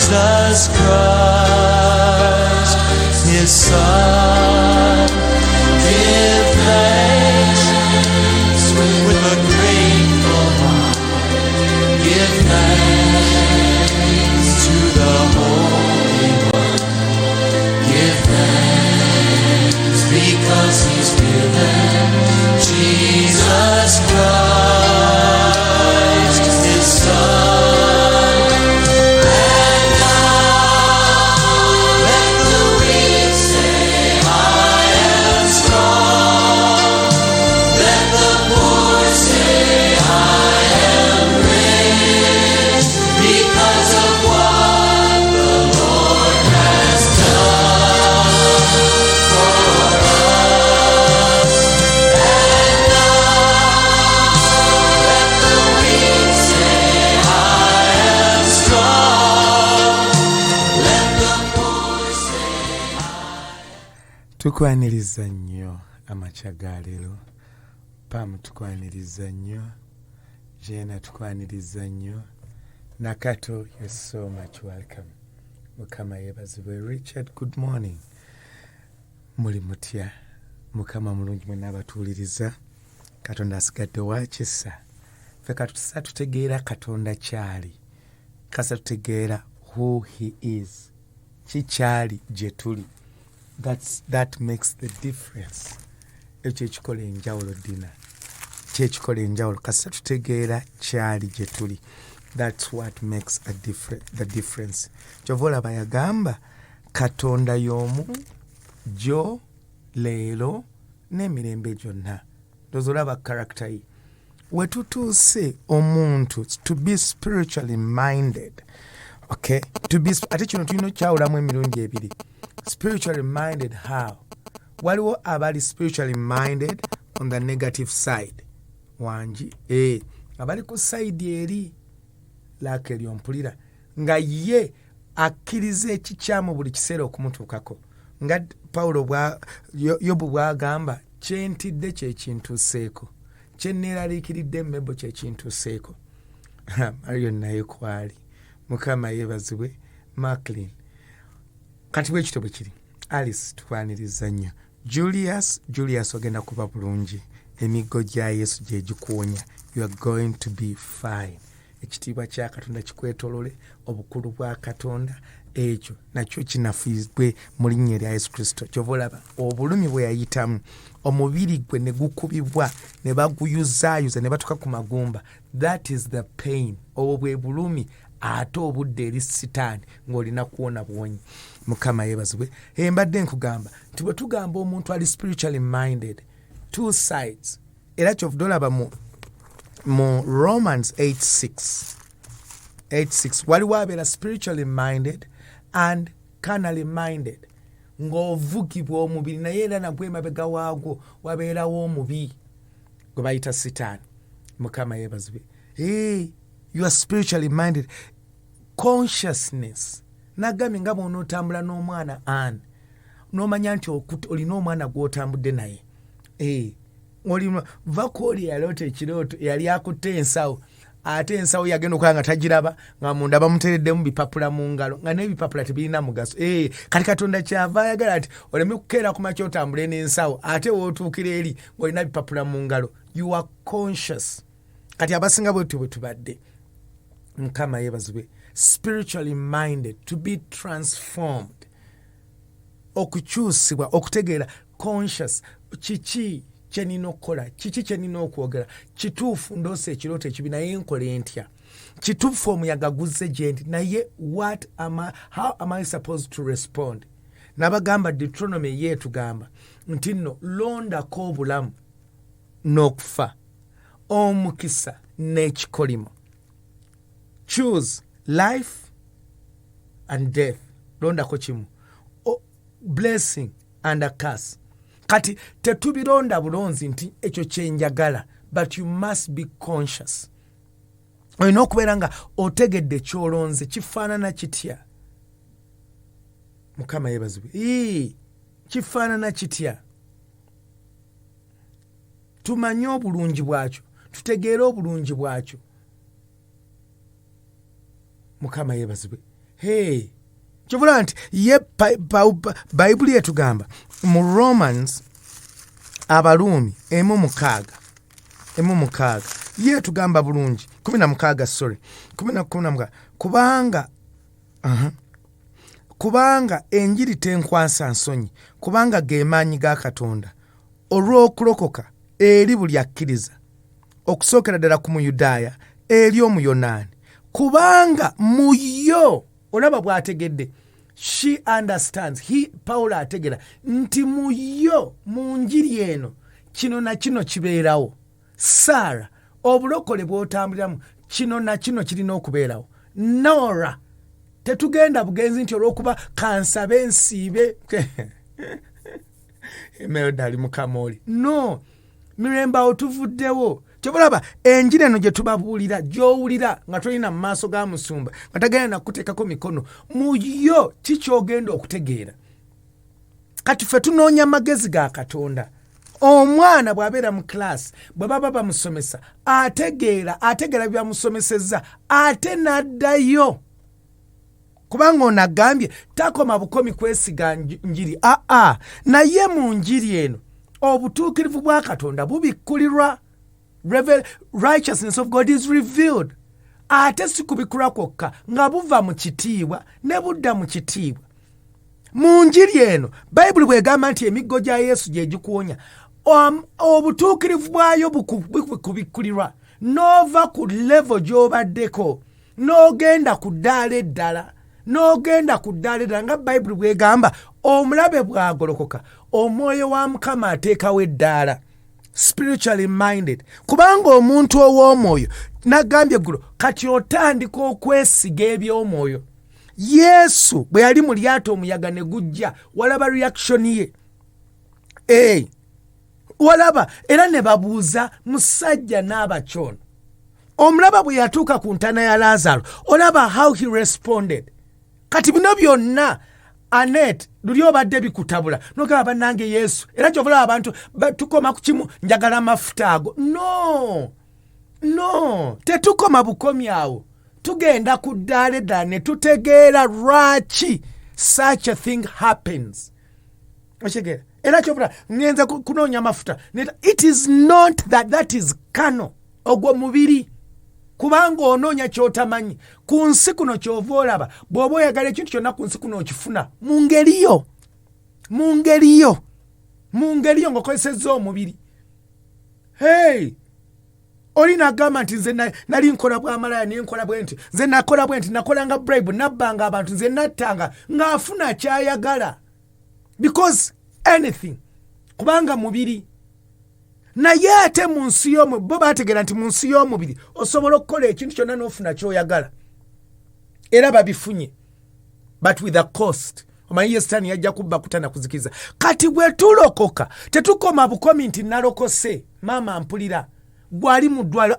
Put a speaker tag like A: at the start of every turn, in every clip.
A: Jesus Christ, His Son. Give thanks with a grateful heart. Give thanks to the Holy One. Give thanks because He's given Jesus Christ, His Son. And now let the weak say, I am strong. Let the poor say, I am rich, because of what the Lord has done for us. And now let the weak say, I am strong. Let the poor say,
B: tukwaniriza nnyo amakya ga leero. Pam tukwaniriza nnyo. Jena tukwaniriza nnyo. Nakato, you're so much welcome. Mukama yebazibwe. Richard, good morning. Muli mutya. Mukama mulungi mwe n'abatuuliriza. Katonda asigadde wakisa. Ffe katusa tutegeera Katonda kyali. Kasa tutegeera who he is. Kikyali gye tuli. That makes the difference. Ekyo ekikola enjawulo dina. Kyekikola enjawulo. Kasa tutegeera kyali gye tuli. That's what makes the difference. Kyova olaba yagamba Katonda y'omu jo leero n'emirembe gyonna. Ndowooza olaba character ye. We tutuuse omuntu to be spiritually minded. Okay? Ate kino tulina okyawulamu emirundi ebiri. Spiritually minded how? Waliwo abali spiritually minded on the negative side. Wangi. Abali ku side eri. Laka eryompulira. Nga ye akkiriza ekikyamu buli kiseera okumutuukako. Nga Pawulo Yobu bw'agamba kyentidde kye kintuuseeko. Kye neeraliikiridde mmebo kye kintuuseeko. Mario naye kwali. Mukama yeebazibwe. Maclean. Kati bwe kityo bwe kiri. Alice tukwaniriza nnyo. Julius ogenda kuba bulungi. Emiggo gya Yesu gye gikuwonya. You are going to be fine. Ekitiibwa kya Katonda kikwetolole. Obukulu bwa Katonda ekyo nakyo kinafuizibwe mu linnya lya Yesu Kristo. Kyova olaba obulumi bwe yayitamu omubiri gwe ne gukubibwa ne baguyuzaayuza ne batuka ku magumba. That is the pain. Obwo bwe bulumi ate obudde eri sitaani ng'olina kuwona buwonyi. Mukama yeebazibwe. Mbadde nkugamba nti bwe tugamba omuntu ali spiritually minded, two sides. Era kyova olaba mu Romans 8:6 waliwo abeera spiritually minded and carnally minded. Ng'ovugibwa omubiri naye era nagwe emabega waagwo wabeerawo omubi gwe bayita sitaani. Mukama yeebazibwe. You are spiritually minded. Consciousness. Nagambye nga bw'onootambula n'omwana Anne n'omanya nti olina omwana gw'otambudde naye. Vakooli yaloota ekirooto yali akutte ensawo. Ate ensawo yagenda okuba nga tagiraba nga munda bamutereddemu bipapula mu ngalo nga n'ebipapula tebirina mugaso. Kati Katonda kyava ayagala ati oleme kukeera ku makya otambule n'ensawo ate wootuukira eri ng'olina bipapula mu ngalo. You are conscious. Kati abasinga bwetu bwe tubadde. Mukama yeebazibwe. Spiritually minded, to be transformed. Okukyusibwa, okutegeera, conscious. Kiki kye nina okukola, kiki kye nina okwogera, kituufu ndoose ekirooto ekibi naye nkole ntya, kituufu omuyaga guzze gye ndi naye how am I supposed to respond? Nabagamba Deuteronomy yeetugamba nti nno londako obulamu n'okufa, omukisa n'ekikolimo. Choose life and death. Londako kimu. Blessing and a curse. Kati tetubironda bulonzi nti ekyo kyenjagala, but you must be conscious. Olina okubeera nga otegedde kyolonze kifaanana kitya. Mukama yeebazibwe. Kifaanana kitya. Tumanye obulungi bwakyo, tutegeere obulungi bwakyo. Mukama yeebazibwe. Hey, kyovula nti ye bayibuli yetugamba mu Romans Abaruumi 1:6 yetugamba bulungi 16 kubanga enjiri tenkwasa nsonyi kubanga ge maanyi ga Katonda olw'okulokoka eri buli akkiriza okusookera ddala ku Muyudaaya eri Omuyonaani kubanga muyo olaba bw'ategedde she understands Pawulo ategera nti muyo mu njiri eno kino na kino kibeerawo Saara obulokole bw'otambuliramu kino na kino kirina okubeerawo Nora tetugenda bugenzi nti olw'okuba kansabe nsiibe emeyoda ali mukamoli no mirembe awo tuvuddewo kyobulaba enjiri eno gye tubabuulira gy'owulira nga tolina mu maaso ga musumba nga tagenda nakuteekako mikono muyo kikyogenda okutegeera kati ffe tunoonya amagezi ga Katonda omwana bw'abeera mu kilaasi bwe baba bamusomesa ategeera byamusomesezza ate n'addayo kubanga ono agambye takoma bukomi kwesiga njiri naye mu njiri eno obutuukirivu bwa Katonda bubikkulirwa righteousness of God is revealed ate si kubikkulirwa kwokka nga buva mu kitiibwa ne budda mu kitiibwa mu njiri eno bayibuli bw'egamba nti emiggo gya Yesu gye gikuwonya obutuukirivu bwayo bukubikkulirwa n'ova ku level gy'obaddeko n'ogenda ku ddaala nga bayibuli bw'egamba omulabe bw'agolokoka omwoyo wa Mukama ateekawo eddaala spiritually minded kubanga omuntu ow'omwoyo nagambye eggulo kati otandika okwesiga eby'omwoyo Yesu bwe yali mu lyato omuyaga ne gujja walaba reaction ye walaba era ne babuuza musajja n'abakyono omulaba bwe yatuuka ku ntaana ya Lazaro olaba how he responded kati bino byonna Anet luli obadde bikutabula nogamba bannange Yesu era kyovula abantu tukoma ku kimu njagala amafuta ago no tetukoma bukomi awo tugenda ku ddaala ne tutegeera lwaki such a thing happens okitegeera era kyovula ngenza kunoonya amafuta it is not that is kano ogwo mubiri kubanga onoonya ky'otamanyi ku nsi kuno ky'ova olaba bw'oba oyagala ekintu kyonna ku nsi kuno okifuna mu ngeri yo ng'okozesezza omubiri oli nagamba nti nze nali nkola bwamalaya nenkola bwe nti nze nakola bwe nti nakolanga bribe nabbanga abantu nze nattanga ng'afuna kyayagala because anything kubanga mubiri naye ate mu nsi y'omubiri bo baategeera nti mu nsi y'omubiri osobola okukola ekintu kyonna n'ofuna ky'oyagala era babifunye but with a cost omanyi ye sitaani yajja kubba kutana kuzikiriza kati bwe tulokoka tetukoma bukomi nti nalokose maama mpulira bw'ali mu ddwaliro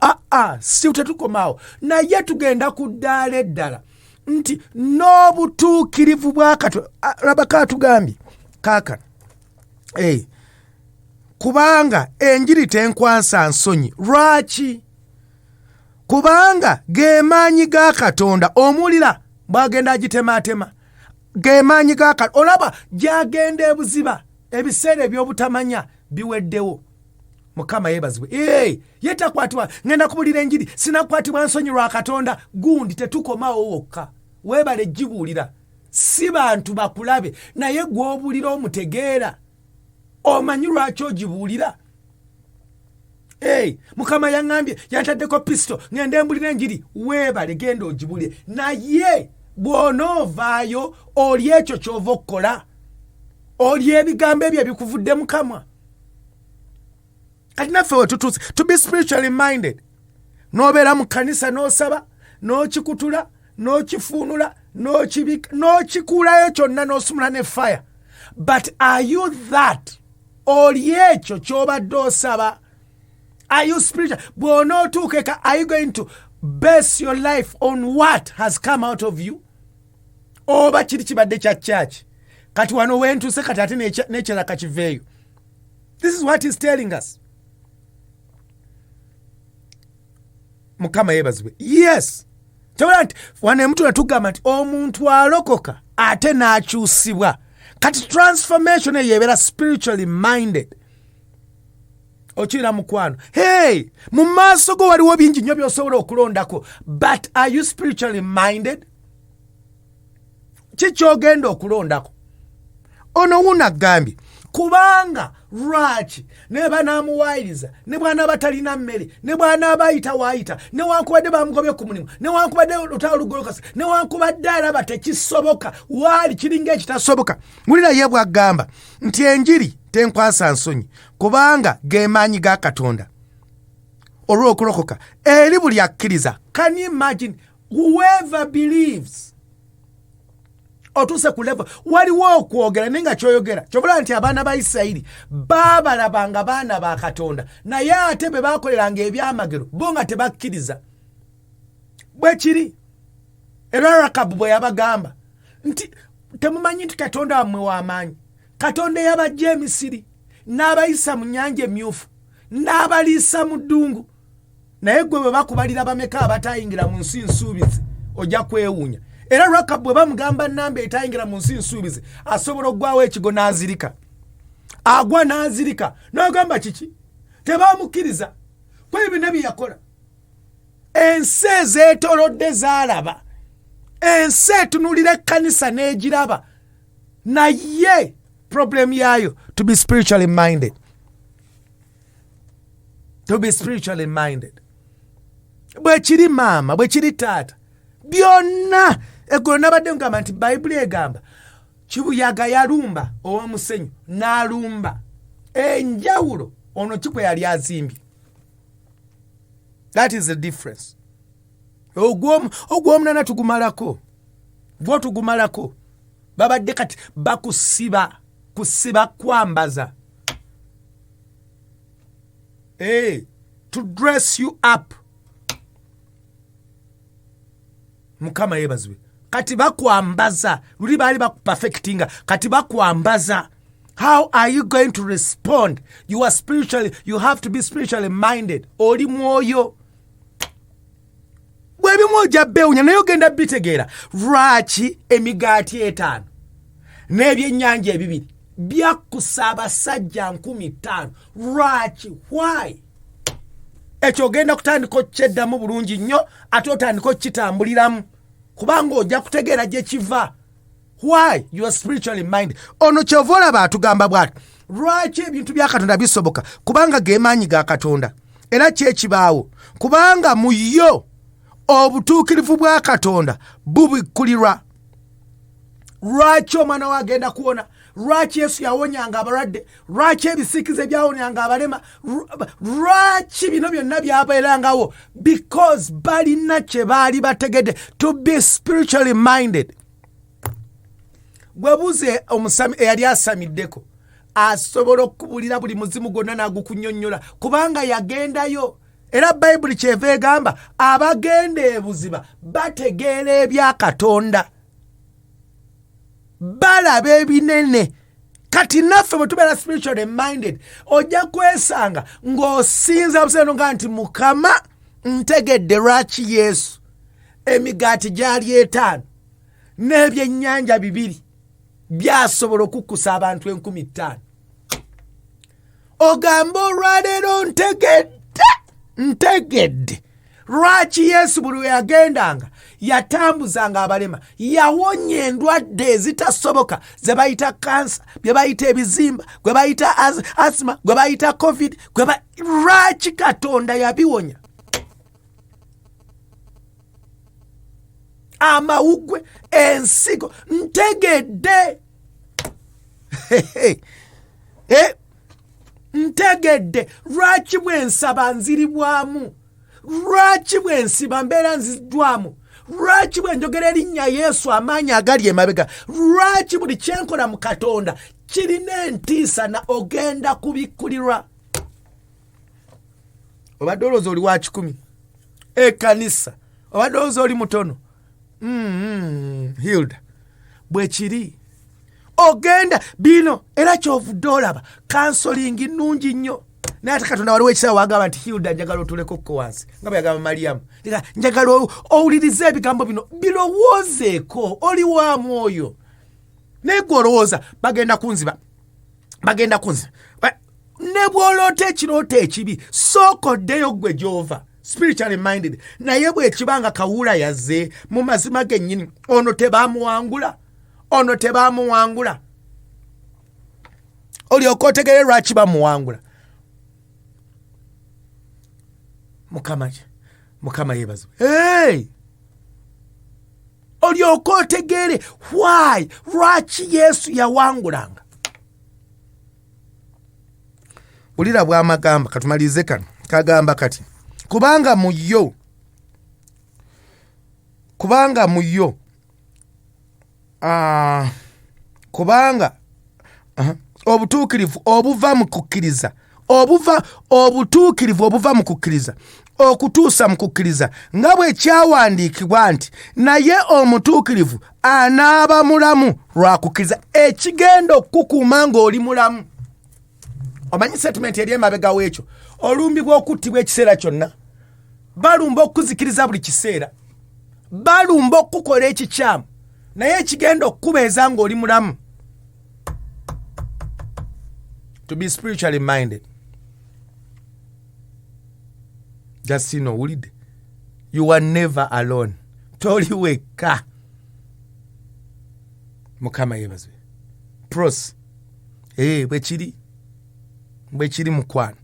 B: si tetukomaawo naye tugenda ku ddaala eddala nti n'obutuukirivu bwa Katonda labako atugambye kaakano kubanga enjiri tenkwasa nsonyi lwaki kubanga ge maanyi ga Katonda omulira bw'agenda agitemaatema ge maanyi ga Katonda olaba gy'agenda ebuziba ebiseera eby'obutamanya biweddewo Mukama yeebazibwe ye takwatibwa ngenda kubulira enjiri sinakwatibwa nsonyi lwa Katonda gundi tetukomawo wokka weebale gibuulira si bantu bakulabe naye gw'obuulira omutegeera omanyi lwaki ogibuulira Mukama yaŋŋambye yantaddeko pisito ngenda embulira enjiri weebale genda ogibuulire naye bw'onoovaayo oli ekyo ky'ova okukola oli ebigambo ebyo ebikuvudde mu kamwa kati naffe we tutuuse to be spiritually minded n'obeera mu kkanisa n'osaba n'okikutula n'okifuunula n'okikuulayo kyonna n'osumula ne fire but are you that oli ekyo ky'obadde osaba are you spiritual bw'onootuukeka are you going to base your life on what has come out of you oba kiri kibadde kya kyaki kati wano wentuuse kati ate n'ekiraka kiveeyo this is what he's telling us Mukama yeebazibwe yes kyobula nti wane mtu natugamba nti omuntu alokoka ate n'akyusibwa kati transformation eyo ebeera spiritually minded. Okira mukwano, hey, mu maaso go waliwo bingi nnyo by'osobola okulondako, but are you spiritually minded? Kikyogenda okulondako. Ono wuno agambye kubanga lwaki ne banaamuwaayiriza ne bw'anaaba talina mmere ne bw'anaaba ayita waayita ne wankubadde bamugobye ku mulimu ne wankubadde olutalo lugolokasa ne wankubadde alaba tekisoboka waali kiringa ekitasoboka. Mulira ye bw'agamba nti enjiri tenkwasa nsonyi kubanga ge maanyi ga Katonda olw'okulokoka eri buli akkiriza. Can you imagine whoever believes? Otuse ku level waliwo okwogera nenga kyoyogera kyobula nti abaana ba Isirayiri baabalabanga baana ba Katonda naye ate be baakoleranga ebyamagero bo nga tebakkiriza. Bwe kiri era Rakabu bwe yabagamba nti temumanyi nti Katonda wammwe w'amaanyi, Katonda eyabajja e Misiri n'abayisa mu nnyanja emyufu n'abaliisa mu ddungu, naye gwe bwe bakubalira bameka abatayingira mu nsi nsuubizi ojja kwewuunya. Era Rakabu bwe bamugamba nnamba etayingira mu nsi nsuubizi asobola oggwawo ekigo n'azirika, agwa n'azirika n'agamba kiki tebamukkiriza kwe ebina bye yakola. Ensi ezeetoolodde zaalaba, ensi etunulira ekkanisa n'egiraba, naye problem yayo to be spiritually minded. To be spiritually minded. Bwe kiri maama, bwe kiri taata, byonna eggulo nabadde ngamba nti Bayibuli egamba kibuyaga yalumba ow'omusenyu n'alumba enjawulo ono kikwe yali azimbye. That is the difference. Ogw'omunana tugumalako, gwo tugumalako, babadde kati bakusiba kwambaza, to dress you up. Mukama yebazwe kati bakwambaza luli baali bakuperfectinga kati bakwambaza. How are you going to respond? You have to be spiritually minded. Oli mwoyo bwebimu ojja bewunya naye ogenda bitegeera lwaki emigaati 5 n'ebyennyanja 2 byakusa abasajja 50,000. Lwaki? Why? Ekyo ogenda kutandika okyeddamu bulungi nnyo ate otandika okitambuliramu kubanga ojja kutegeera gye kiva. Why? You are spiritually minded. Ono kyova olaba atugamba bw'ati lwaki ebintu bya Katonda bisoboka kubanga ge maanyi ga Katonda era kyekibaawo kubanga mu yo obutuukirivu bwa Katonda bubikkulirwa. Lwaki omwana we agenda kuwona? Lwaki Yesu yawonyanga abalwadde? Lwaki ebisiikize byawonyanga abalema? Lwaki bino byonna byabeerangawo? Because balina kye baali bategedde. To be spiritually minded. Gwebuuze omusami eyali asamiddeko asobola okukubulira buli muzimu gwonna n'agukunnyonnyola kubanga yagendayo. Era Bayibuli kyeva egamba abagenda ebuziba bategeera ebya Katonda, balaba ebinene. Kati naffe bwe tubeera spiritually minded ojja kwesanga ng'osinza buseno nga nti Mukama ntegedde lwaki Yesu emigaati gyali 5 n'ebyennyanja 2 byasobola okukkusa abantu 50,000. Ogamba olwaleero ntegedde lwaki Yesu buli we yagendanga yatambuzanga abalema, yawonya endwadde ezitasoboka ze bayita kansa, bye bayita ebizimba, gwe bayita asima, gwe bayita covid, lwaki Katonda yabiwonya? Amawugwe, ensigo, ntegedde. Ntegedde lwaki bwe nsaba nziribwamu, lwaki bwe nsiba mbeera nziddwamu, lwaki bwe njogera erinnya Yesu amaanyi agali emabega, lwaki buli kyenkola mu Katonda kirina entiisa na ogenda kubikkulirwa. Obadde olowooza oli wa 10 ekkanisa, obadde olowooza oli mutono. Hilda bwe kiri ogenda bino era kyovudde olaba kansolingi nnungi nnyo naye Katonda waliwo ekisawa wagamba nti Hilda njagala otuleko ko wansi nga bwe yagamba Mariamu njagala owulirize ebigambo bino birowoozeeko oli wa mwoyo naye gwe olowooza bagenda kunziba ne bw'oloota ekirooto ekibi sooka oddeyo gwe gy'ova spiritually minded naye bwe kibanga Kawuula yazze mu mazima gennyini ono tebaamuwangula olyoka otegere lwaki bamuwangula. Mukama yeebazibwe. Olyoka otegere why lwaki Yesu yawangulanga. Ulira bw'amagamba katumalize kano kagamba kati kubanga obutuukirivu obuva mu kukkiriza obutuukirivu obuva mu kukkiriza okutuusa mu kukkiriza nga bwe kyawandiikibwa nti naye omutuukirivu anaaba mulamu lwa kukkiriza. Ekigenda okukuuma ng'oli mulamu. Omanyi settlement eri emabega w'ekyo olumbi bw'okuttibwa ekiseera kyonna balumba okukuzikiriza buli kiseera balumba okukola ekikyamu naye ekigenda okukubeeza ng'oli mulamu. To be spiritually minded. Just owulidde. You are never alone. Toli wekka. Mukama yeebazibwe. Pros. Bwe kiri mukwano.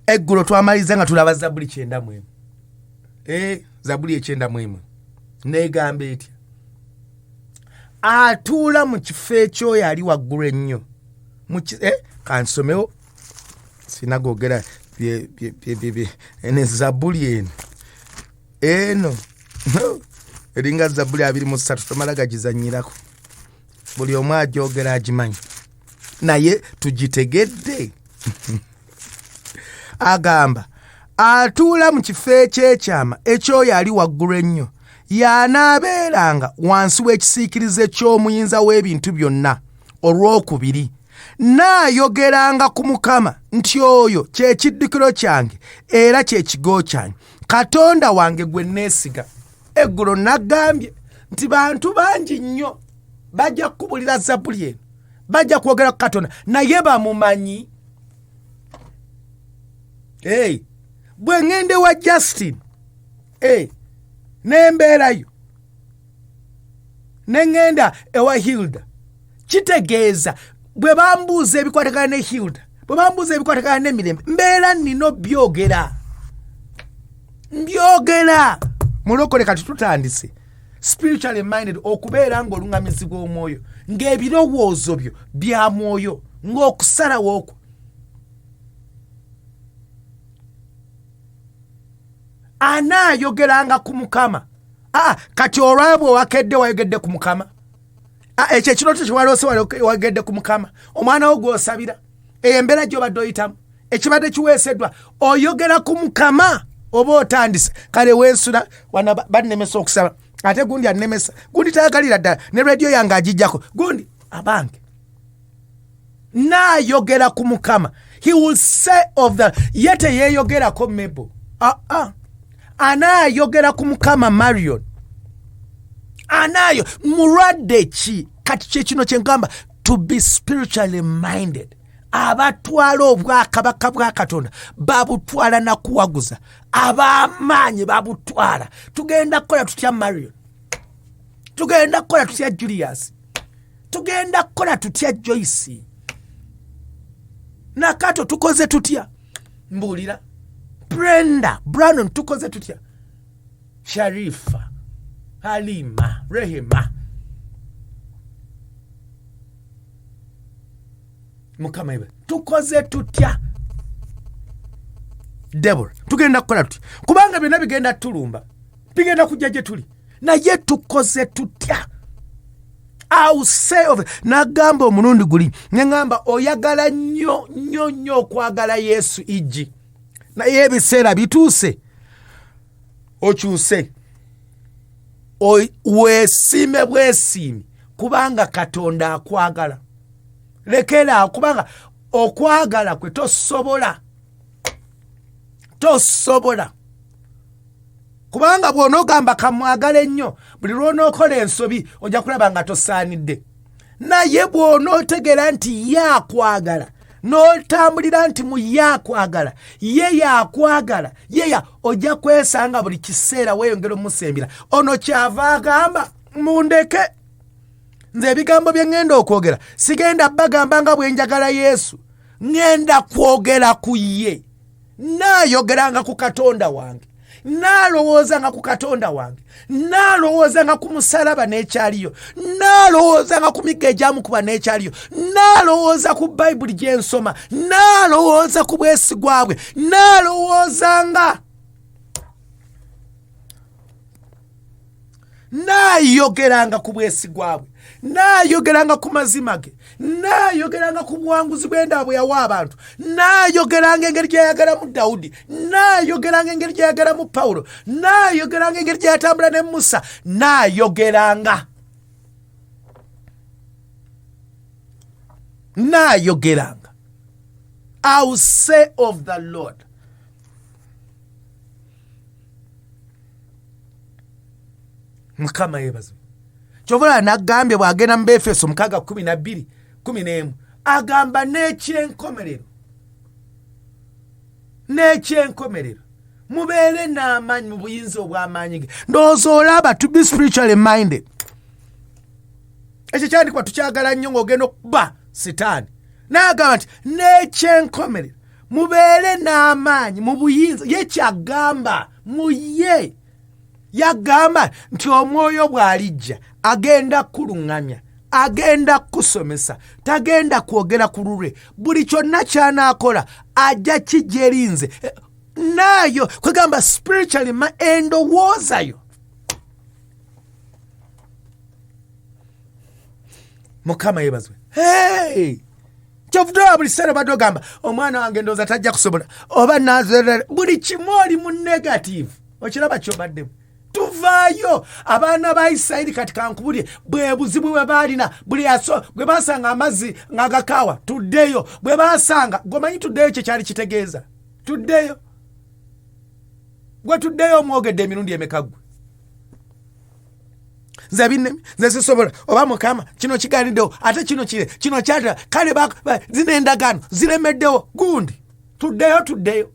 B: Eggulo twamaliza nga tulaba Zabbuli 9:1. Zabbuli 9:1. Neegamba etya. Atuula mu kifo ekyoyo ali waggulu ennyo. Kansomewo sinagogera ene Zabbuli eno eringa Zabbuli 23 tomala gagizanyirako. Buli omu agyogera agimanyi naye tugitegedde. Agamba atuula mu kifo ekyekyama ekyoyo ali waggulu ennyo y'anaabeeranga wansi w'ekisiikirize ky'omuyinza w'ebintu byonna olw'okubiri naayogeranga ku Mukama nti oyo kye kiddukiro kyange era kye kigo kyange Katonda wange gwe neesiga. Eggulo nagambye nti bantu bangi nnyo bajja kubulira Zabbuli eno bajja kwogera ku Katonda naye bamumanyi. Bwe ngende wa Justin nembeerayo ne ngenda ewa Hilda kitegeeza bwe bambuuza ebikwatagana ne Hilda bwe bambuuza ebikwatagana n'emirembe mbeera nnina byogera mulokole kati tutandise spiritually minded okubeera ng'oluŋŋamizibwa omwoyo ng'ebirowoozo byo bya mwoyo ng'okusalawo okwo anaayogeranga ku Mukama. Kati olwabwe wakedde wayogedde ku Mukama. Ekyo ekirooto kyewaloose wayogedde ku Mukama. Omwana wo gw'osabira embeera gy'obadde oyitamu ekibadde kiweeseddwa oyogera ku Mukama oba otandise. Kale weensula wana bannemesa okusaba ate gundi annemesa gundi tayagalira ddala ne rediyo yange agijjako gundi abange naayogera ku Mukama. He will say of the ye teyeeyogerako Mebo. Anaayogera ku Mukama Marion. Anaayo mulwadde ki kati kyekino kyenkamba to be spiritually minded. Abatwala obwakabaka bwa Katonda babutwala nakuwaguza ab'amaanyi babutwala. Tugenda kukola tutya Marion, tugenda kukola tutya Julius, tugenda kukola tutya Joyce, Nakato tukoze tutya Mbulira, Brenda Brannon tukoze tutya, Sharifa, Halima, Rehema. Mukama ibe tukoze tutya Deborah tugenda kukola tutya kubanga byonna bigenda tulumba bigenda kujja gye tuli naye tukoze tutya. I'll say of nagamba omulundi guli ngamba oyagala nnyo okwagala Yesu iji naye ebiseera bituuse okyuse weesiime bwesiimi kubanga Katonda akwagala. Lekera kubanga okwagala kwe tosobola kubanga bw'onoogamba kamwagala ennyo buli lw'onookola ensobi ojja kulaba nga tosaanidde naye bw'onootegeera nti yakwagala n'otambulira nti mu yakwagala ye yakwagala ojja kwesanga buli kiseera weeyongera omusembera ono kyava agamba mundeke nze ebigambo bye ŋŋenda okwogera sigenda bagamba nga bwe njagala Yesu ŋŋenda kwogera ku ye naayogeranga ku Katonda wange naalowoozanga ku Katonda wange naalowoozanga ku musalaba n'ekyaliyo naalowoozanga ku migga egyamukuba n'ekyaliyo naalowooza ku Bayibuli gye nsoma naalowooza ku bwesigwa bwe naayogeranga ku bwesigwa bwe naayogeranga ku mazima ge naayogeranga ku buwanguzi bw'enda bwe yawa abantu naayogeranga engeri gye yayagalamu Dawudi naayogeranga engeri gye yayagalamu Pawulo naayogeranga engeri gye yatambula ne Musa naayogeranga I will say of the Lord. Mukama yebazo kyovula nagambye bw'agenda mu Befeso 6:12-11 agamba n'ekyenkomerero mubeere n'amaanyi mu buyinza obw'amaanyi ge ndowooza olaba to be spiritually minded ekyo kyandikwa tukyagala nnyo ng'ogenda okuba sitaani n'agamba nti n'ekyenkomerero mubeere n'amaanyi mu buyinza ye kyagamba mu ye yagamba nti omwoyo bw'alijja agenda kuluŋŋamya agenda kusomesa tagenda kwogera ku lulwe buli kyonna ky'anaakola ajja kijerinze naayo kwegamba spiritually endowoozayo Mukama yebazwe kyovuddeyo buli kiseera badde ogamba omwana wange ndowooza tajja kusobola oba naazerere buli kimu oli mu negative okiraba kyobaddemu tuvaayo abaana ba Isirayiri kati kankubulye bwe buzibu bwe baalina buli bwe baasanga amazzi ng'agakaawa tuddeyo bwe baasanga gomanyi tuddeyo kye kyali kitegeeza tuddeyo gwe tuddeyo omwogedde emirundi emeka gwe nze binnemi nze sisobola oba Mukama kino kigaaniddewo ate kino kyatera kale zino endagaano ziremeddewo gundi tuddeyo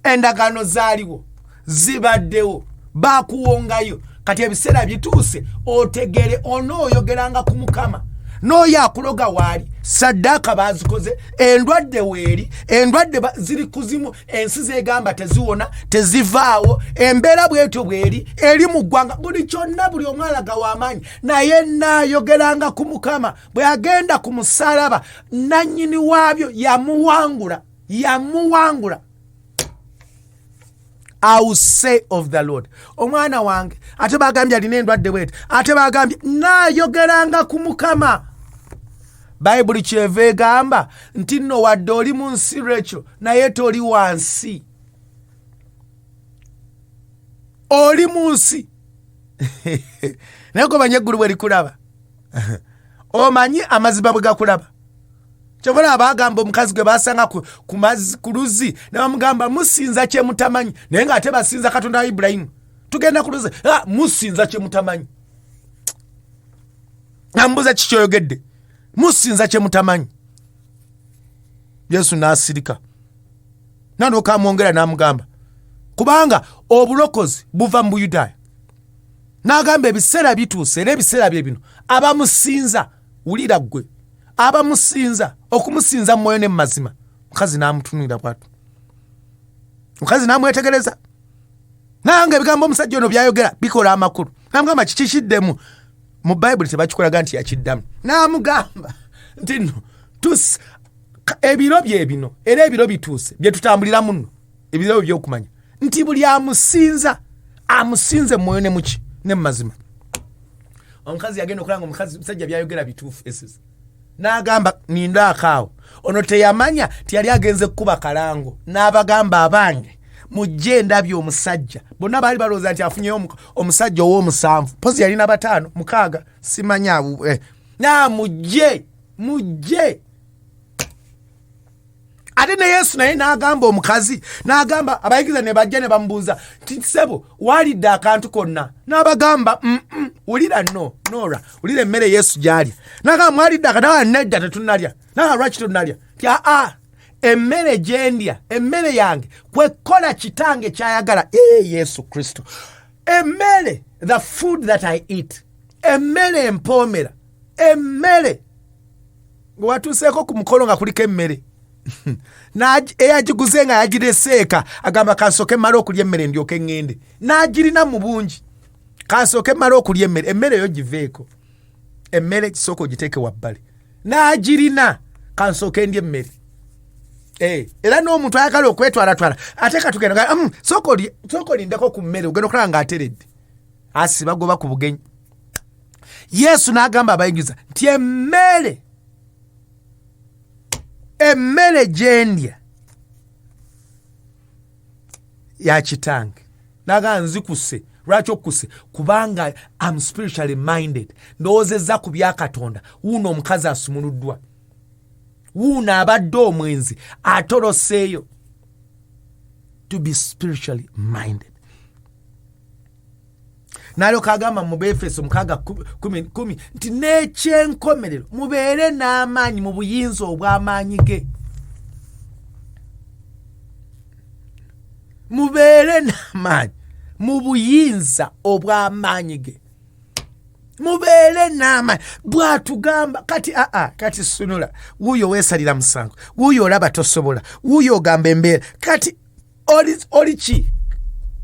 B: endagaano zaaliwo zibaddewo baakuwongayo kati ebiseera bituuse otegere onooyogeranga ku Mukama n'oyo akuloga waali saddaaka baazikoze endwadde weeri endwadde ziri kuzimu ensi zegamba teziwona tezivaawo embeera bwetyo bweri eri mu ggwanga buli kyonna buli omwalaga w'amaanyi naye naayogeranga ku Mukama bwe yagenda ku musalaba nannyini waabyo yamuwangula I will say of the Lord. Omwana wange ate bagambye alina endwadde bwete ate bagambye naayogeranga ku Mukama Bayibuli kyeva egamba nti nno wadde oli mu nsi Rachel naye toli wansi oli mu nsi naye omanyi eggulu bwe likulaba omanyi amazima bwe gakulaba kyobona abagamba omukazi gwe basanga ku luzzi ne bamugamba musinza kye mutamanyi naye ng'ate basinza Katonda wa Ibulayimu tugenda ku luzzi musinza kye mutamanyi nambuza kikyoyogedde musinza kye mutamanyi Yesu n'asirika nalyoka amwongera n'amugamba kubanga obulokozi buva mu Buyudaaya n'agamba ebiseera bituuse era ebiseera bye bino abamusinza wulira ggwe abamusinza okumusinza mu mwoyo ne mu mazima mukazi n'amutunulira bw'atyo mukazi n'amwetegereza nange ebigambo omusajja ono byayogera bikola amakulu namugamba kikikiddemu mu Bayibuli tebakikolaga nti yakiddamu n'amugamba nti nno ebiro bye bino era ebiro bituuse bye tutambuliramu nno ebiro by'okumanya nti buli amusinze mu mwoyo ne muki ne mu mazima omukazi yagenda okulanga omusajja byayogera bituufu esiza n'agamba ninda akaawo ono teyamanya tiyali agenze kukuba kalango n'abagamba abange mujje ndabye omusajja bonna baali balowooza nti afunyeyo omusajja ow'omusanvu pozi yalina 5 6 simanya mujje ate ne Yesu naye n'agamba omukazi n'agamba abayigiza ne bajja ne bamubuuza nti ssebo walidde akantu konna n'abagamba wulira nora wulira emmere Yesu gy'alya n'agamba mwalidde akanawa nedda tetunnalya n'agamba lwaki tunnalya ti emmere gye ndya emmere yange kwe kukola kitange kyayagala Yesu Kristo emmere the food that I eat emmere empoomera emmere watuuseeko ku mukolo nga kuliko emmere eyagiguze nga yagireseeka agamba kansooke mmale okulya emmere ndyoke ŋŋende n'agirina mu bungi kansooke mmale okulya emmere eyo giveeko emmere kisooka ogiteeke wabbali n'agirina kansooke ndya emmere era n'omuntu ayagala okwetwalatwala ate katugenda sooka olindeko ku mmere ogenda okulaba ng'ateredde asiba goba ku bugenyi Yesu n'agamba abayigiza nti emmere gye ndya ya kitange n'agamba nzikuse lwaki okukuse kubanga am spiritually minded ndowoozezza ku bya Katonda wuuno omukazi asumuluddwa wuuno abadde omwenzi atoloseeyo to be spiritually minded n'alyoka agamba mu Befeso 6:10 nti n'ekyenkomerero mubeere n'amaanyi mu buyinza obw'amaanyi ge mubeere n'amaanyi mu buyinza obw'amaanyi ge mubeere n'amaanyi bw'atugamba kati sunula wuuyo weesalira musango wuuyo olaba tosobola wuuyo ogamba embeera kati oli ki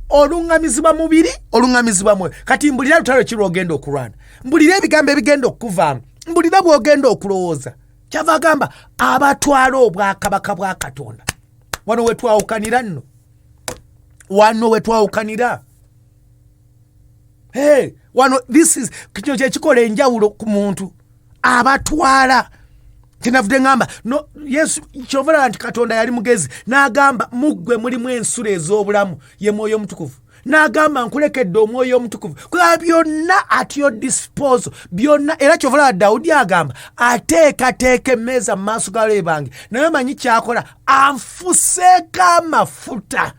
B: oluŋŋamizibwa mubiri oluŋŋamizibwa mwoyo kati mbulira lutalo ki lw'ogenda okulwana mbulira ebigambo ebigenda okukuvaamu mbulira bw'ogenda okulowooza kyava agamba abatwala obwakabaka bwa Katonda wano wetwawukanira nno wano wetwawukanira wano kino kyekikola enjawulo ku muntu abatwala kyenavudde ngamba Yesu kyovala nti Katonda yali mugezi n'agamba muggwe mulimu ensula ez'obulamu ye mwoyo omutukuvu n'agamba nkulekedde omwoyo omutukuvu kuba byonna at your disposal byonna era kyovala Dawudi agamba ateekateeka emmeeza mu maaso g'abalabe bange naye manyi kyakola anfuseeko amafuta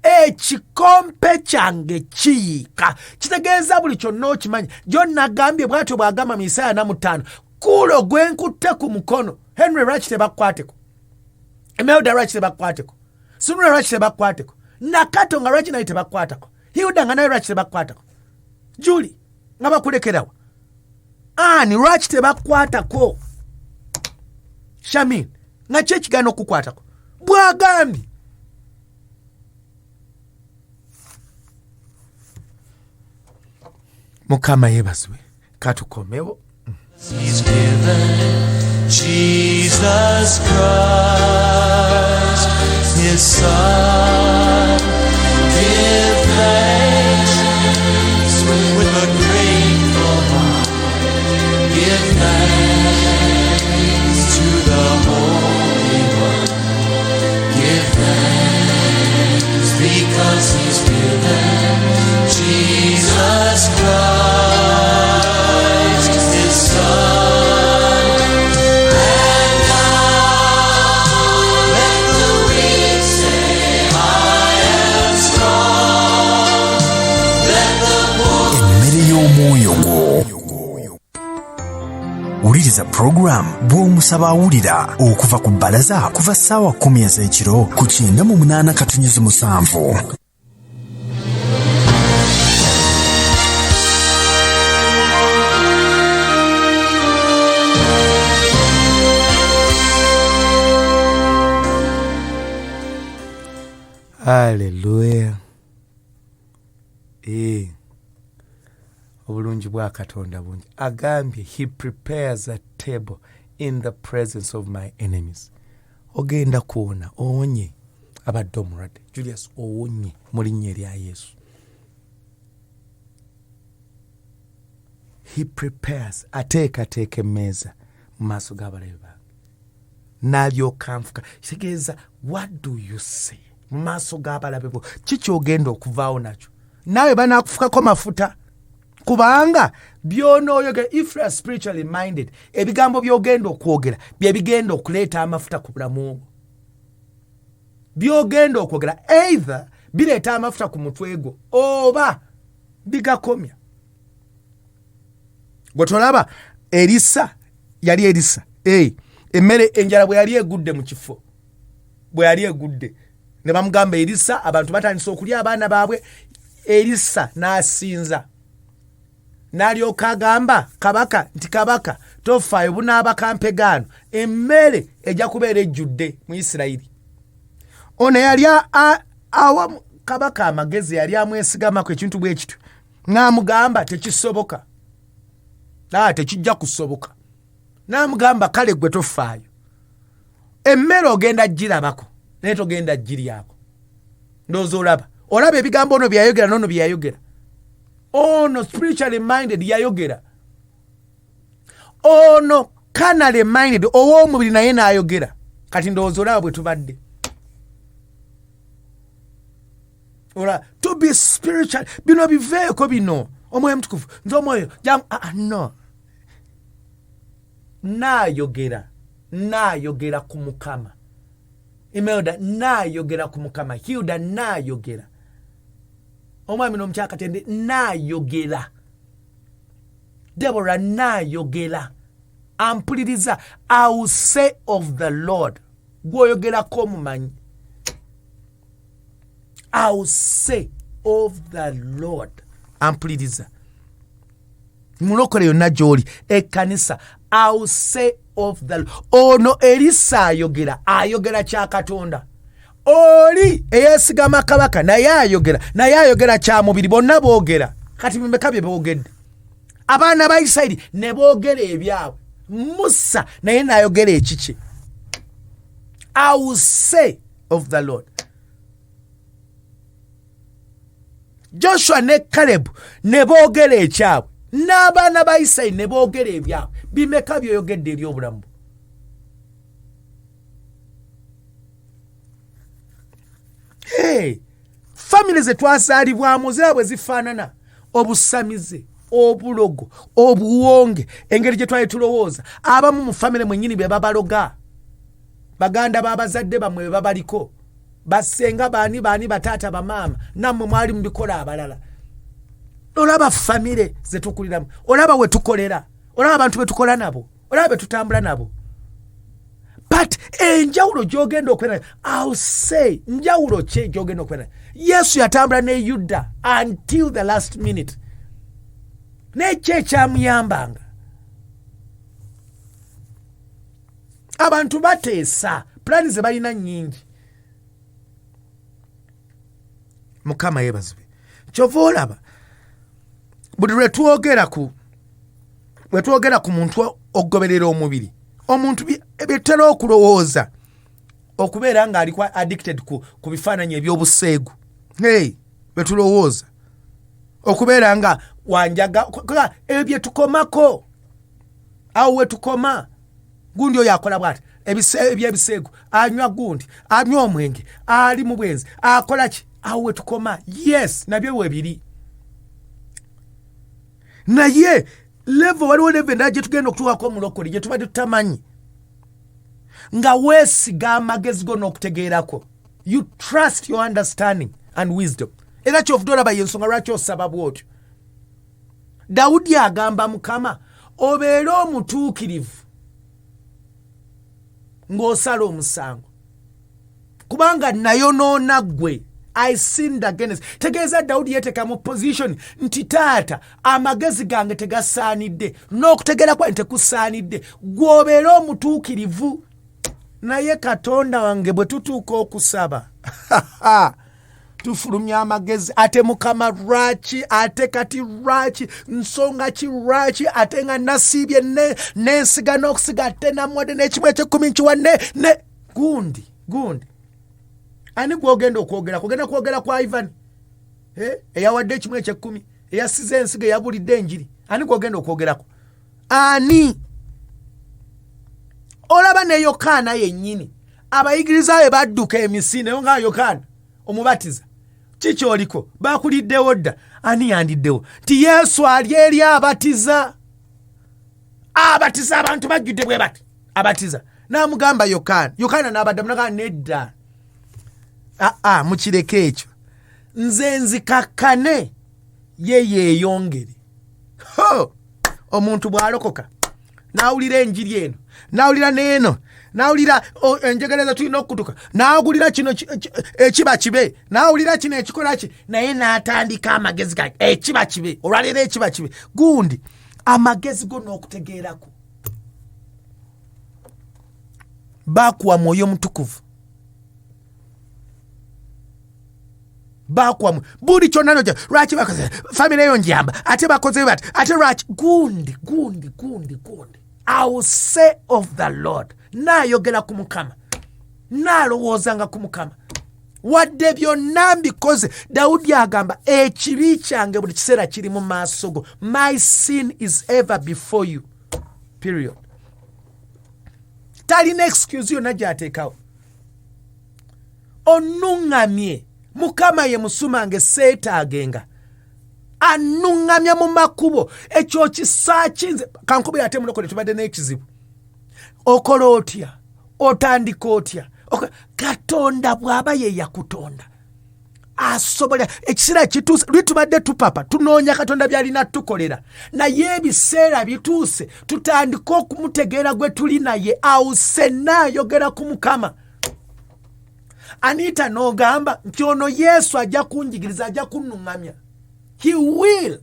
B: ekikompe kyange kiyiika kitegeeza buli kyonna okimanyi gyonna agambye bw'atyo bw'agamba mu Isaaya 45 kulo gwenkutte ku mukono Henry lwaki tebakwateko Emelda lwaki tebakwateko Sunula lwaki tebakwateko Nakato nga lwaki naye tebakwatako Hilda nga naye lwaki tebakwatako Julie nga bakulekerawa Ani lwaki tebakwatako Shamin nga kye kigaana okukwatako bwagambye Mukama yeebazibwe katukomewo
A: He's given Jesus Christ, His Son. Give thanks with a grateful heart. Give thanks to the Holy One. Give thanks because He's given Jesus Christ, His Son. And now let the weak say, I am strong. Let the poor
C: emmere y'omwoyo gwo. Wuliriza program bw'omusaba awulira okuva ku bbalaza kuva ssaawa 10 ez'ekiro ku 98.7.
B: Hallelujah. Obulungi bwa Katonda bungi. Agambye he prepares a table in the presence of my enemies. Ogenda kuona owonye abadde omulwadde. Julius owonye mu linnya erya Yesu. He prepares ateekateeka emmeeza mu maaso g'abalabe bange. N'alyoka anfuka. Kitegeeza what do you say? Mu maaso g'abalabe bo kiki ogenda okuvaawo nakyo naawe banaakufukako mafuta kubanga by'onooyogera if you are spiritually minded ebigambo by'ogenda okwogera bye bigenda okuleeta amafuta ku bulamu obwo byogenda okwogera either bireeta amafuta ku mutwe gwo oba bigakomya. Gwe tolaba Elisa yali Elisa emmere enjala bwe yali egudde mu kifo, bwe yali egudde ne bamugamba Elisa, abantu batandise okulya abaana baabwe. Elisa n'asinza n'alyoka agamba kabaka nti kabaka tofaayo bunaaba kampegaano, emmere ejja kubeera ejjudde mu Isirayiri. Ono yali awa kabaka amagezi, yali amwesigamako ekintu bwe kityo, n'amugamba tekisoboka, tekijja kusoboka. N'amugamba kale gwe tofaayo, emmere ogenda girabako naye togenda giryako. Ndowooza olaba ebigambo ono byayogera n'ono byayogera. Ono spiritually minded yayogera, ono carnally minded ow'omubiri naye n'ayogera. Kati ndowooza olaba bwe tubadde. To be spiritual, bino biveeko bino. Omwoyo mutukuvu nze omwoyo no, naayogera ku Mukama. Imelda naayogera ku Mukama. Hilda naayogera. Omwami n'omukyakatende naayogera. Deborah naayogera. Ampuliriza, I will say of the Lord. Gwoyogerako omumanyi. I will say of the Lord. Ampuliriza. Mulokole yonna gy'oli ekkanisa. I will say of the Lord. Ono Elisa ayogera kya Katonda. Oli eyeesigama kabaka naye ayogera kya mubiri. Bonna boogera. Kati mmeka bye boogedde? Abaana ba Isirayiri ne boogera ebyabwe. Musa naye n'ayogera ekiki? I will say of the Lord. Joshua ne Caleb ne boogera ekyabwe. N'abaana ba Isirayiri ne boogera ebyabwe. Bimeka byoyogedde eri obulamu? Family ze twazaalibwamu zira bwe zifaanana. Obusamize, obulogo, obuwonge, engeri gye twali tulowooza. Abamu mu family mwennyini be babaloga. Baganda babazadde bamwe be babaliko. Basenga baani bataata bamaama. Nammwe mwali mu bikola abalala. Olaba family ze tukuliramu. Olaba we tukolera. Olaba abantu be tukola nabo. Olaba be tutambula nabo. But enjawulo gy'ogenda okwera, I'll say njawulo ki gy'ogenda okwera? Yesu yatambula ne Yuda until the last minute. N'ekyo ekyamuyambanga. Abantu bateesa, plani ze balina nnyingi. Mukama yeebazibwe. Kyova olaba buli lwe twogera ku muntu okugoberera omubiri, omuntu byetera okulowooza okubeera ng'ali addicted ku bifaananyi eby'obuseegu. Bwe tulowooza okubeera nga wanjaga ebyo bye tukomako. Awo we tukoma gundi oyo akola bw'ati ebyebiseegu, anywa gundi, anywa omwenge, ali mu bwenzi, akola ki? Awo we tukoma. Yes, nabyo we biri. Naye waliwo level endala gye tugenda okutuukako omulokole gye tubadde tutamanyi. Nga weesiga amagezi go n'okutegeerako. You trust your understanding and wisdom. Era kyovudde olaba y'ensonga lwaki osaba bw'otyo. Dawudi agamba Mukama, obeere omutuukirivu ng'osala omusango. Kubanga nayonoona ggwe. I sinned against. Tegeeza Dawudi yeeteka mu position nti taata amagezi gange tegasaanidde n'okutegeera kwa tekusaanidde. Gw'obeere omutuukirivu. Naye Katonda wange bwe tutuuka okusaba tufulumya amagezi. Ate Mukama lwaki? Ate kati lwaki? Nsonga ki lwaki? Ate nga nasiibye n'ensiga n'okusiga ate namwadde n'ekimu eky'ekkumi nkiwa ne gundi. Ani gwogenda okwogera? Kugenda kwogera kwa Ivan eyawadde ekimu eky'ekkumi, eyasize ensiga, eyabulidde enjiri. Ani gwogenda okwogerako? Ani? Olaba ne Yokaana yennyini abayigiriza be badduka emisinde nga Yokaana omubatiza. Kiki oliko? Bakuliddewo dda. Ani yandiddewo? Ti Yesu ali eri abatiza abantu bajjudde bwe bati abatiza. N'amugamba Yokaana n'abaddamu n'agamba nedda. mukireke ekyo nze nzikakkane ye yeeyongere. Omuntu bw'alokoka n'awulira enjiri eno n'awulira n'eno n'awulira enjegereza tulina okutuka n'awulira kino ekiba kibe n'awulira kino ekikola ki naye n'atandika amagezi gake ekiba kibe olwaleero ekiba kibe gundi amagezi go n'okutegeerako baakuwa mwoyo mutukuvu baakuwa buli kyonna noja lwaki bakoze famire yo njamba ate bakoze bati ate lwaki gundi I will say of the Lord naayogera ku Mukama naalowoozanga ku Mukama wadde byonna mbikoze. Dawudi agamba ekibi kyange buli kiseera kiri mu maaso go. My sin is ever before you period. Talina excuse yonna gy'ateekawo. Onuŋŋamye Mukama ye musumange seetaagenga anuŋŋamya mu makubo ekyo kisa kinze kankubira ate mulokole tubadde n'ekizibu okola otya otandika otya Katonda bw'aba ye yakutonda asobola ekiseera kituuse lwitubadde tupapa tunoonya Katonda by'alina tukolera naye ebiseera bituuse tutandika okumutegeera gwe tuli naye awuse naayogera ku Mukama. Anita n'ogamba nti ono Yesu ajja kunjigiriza ajja kunnuŋŋamya. He will.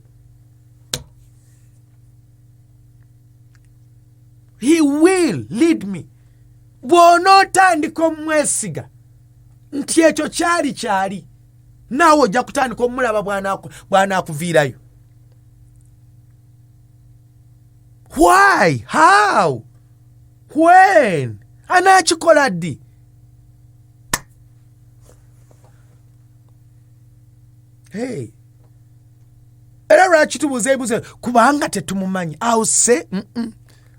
B: He will lead me. Bw'onootandika omwesiga nti ekyo kyali naawe ojja kutandika omulaba bw'anaakuviirayo. Why? How? When? Anaakikola ddi? Hey. Era lwaki tubuuza ebibuuzo kubanga tetumumanyi. Awuse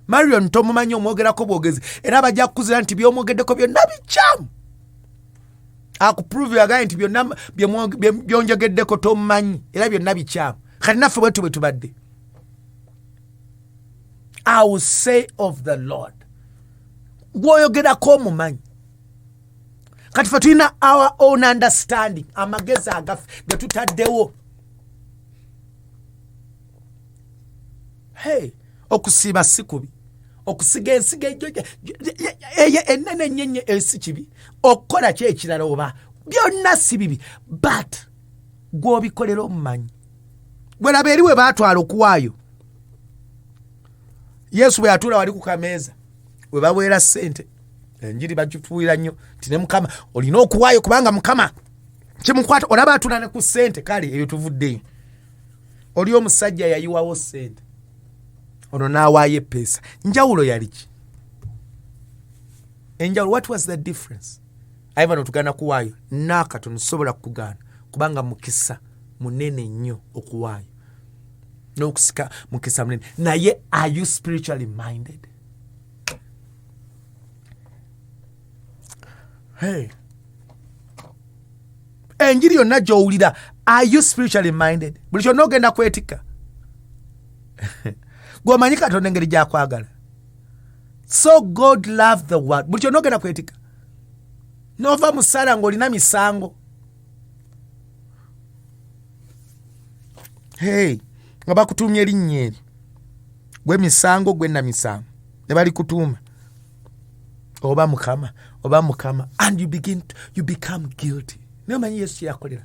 B: Marion tomumanyi omwogerako bwogezi era bajja kukuzira nti by'omwogeddeko byonna bikyamu. Akuprove agaye nti byonna byonjogeddeko tomumanyi era byonna bikyamu. Kati naffe bwe tubadde. I will say of the Lord. Gwoyogerako omumanyi. Kati fe tulina our own understanding amagezi agaffe ge tutaddewo. Hey, okusiba si kubi. Okusiga ensiga ennene ennyenye esi kibi. Okukola ki ekirala oba byonna si bibi. But gw'obikolera omumanyi. Bwe laba eri we baatwala okuwaayo. Yesu bwe yatuula wali ku kameeza we baweera ssente. Enjiri bagituwira nnyo nti ne Mukama olina okuwaayo kubanga Mukama kimukwata olaba atula ne ku ssente kale eyo tuvuddeyo. Oli omusajja yayiwawo ssente ono n'awaayo eppeesa. Njawulo yali ki? Enjawulo, what was the difference? Aye bano tugana kuwaayo naakatono nsobola kukugaana kubanga mukisa munene nnyo okuwaayo n'okusika mukisa munene. Naye are you spiritually minded? Hey. Enjiri yonna gy'owulira, are you spiritually minded? Buli kyonna ogenda kwetika. Gw'omanyi Katonda engeri gy'akwagala. So God loved the world. Buli kyonna ogenda kwetika. N'ova mu ssala ng'olina misango. Hey, nga bakutuumye erinnya eri. Gwe misango gwe na misango. Ne balikutuuma. Oba Mukama. And you become guilty. Nemanyi Yesu yakolera.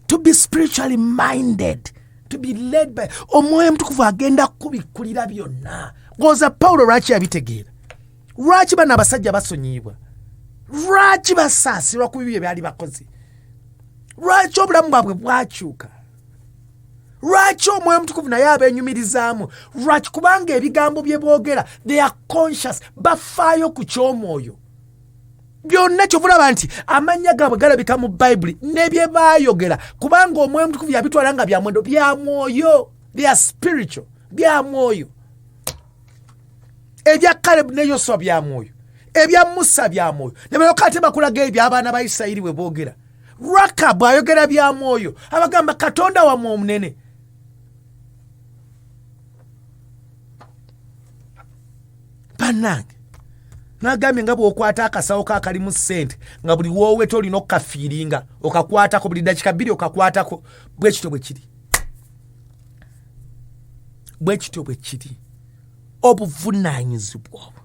B: To be spiritually minded. To be led by omwoyo mutukuvu agenda kubikkulira byonna. Ngoza Paulo lwaki yabitegeera? Lwaki bano abasajja basonyiibwa? Lwaki basaasirwa ku bibyo byali bakoze? Lwaki obulamu bwabwe bwakyuka? Lwaki omwoyo mutukuvu naye abenyumirizaamu? Lwaki? Kubanga ebigambo bye boogera they are conscious, bafaayo ku ky'omwoyo. Byonna kyovulaba nti amannya gaabwe galabika mu Bayibuli ne bye baayogera kubanga omwoyo mutukuvu yabitwala nga bya mwendo bya mwoyo. They are spiritual, bya mwoyo. Ebya Kalebu ne Yoswa bya mwoyo, ebya Musa bya mwoyo. Ne balyoka ate bakulaga ebyo abaana ba Isirayiri bwe boogera. Rakabu ayogera bya mwoyo, abagamba Katonda wammwe omunene. Bannange Nagambye nga bw'okwata akasawo kakalimu ssente nga buli wooweta olina okukafiiringa okakwatako buli dakika 2 okakwatako bwe kityo bwe kiri. Bwe kityo bwe kiri. Obuvunaanyizibwa obwo.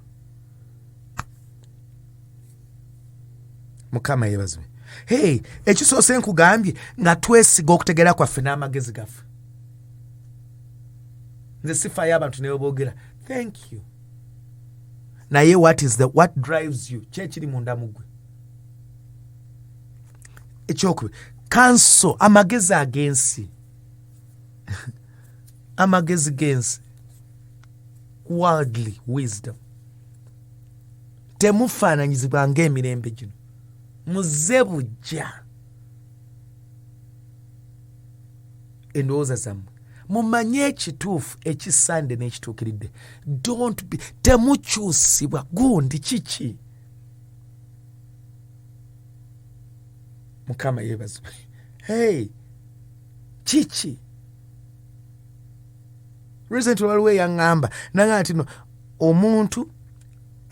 B: Mukama yeebazibwe. Hey, ekisoose nkugambye nga twesiga okutegeera kwaffe n'amagezi gaffe. Nze sifayo abantu ne boogera thank you. Naye what drives you? Kyekiri munda mugwe. Ekyokubi cancel amagezi agensi. Amagezi gensi. Worldly wisdom. Temufaananyizibwa ng'emirembe gino. Muze bujja. Endowooza zammwe. Mumanye ekituufu ekisande n'ekituukiridde. Don't be. Temukyusibwa gundi kiki. Mukama yeebazibwe. Hey. Kiki. Recently waliwo yaŋŋamba nanga nti no omuntu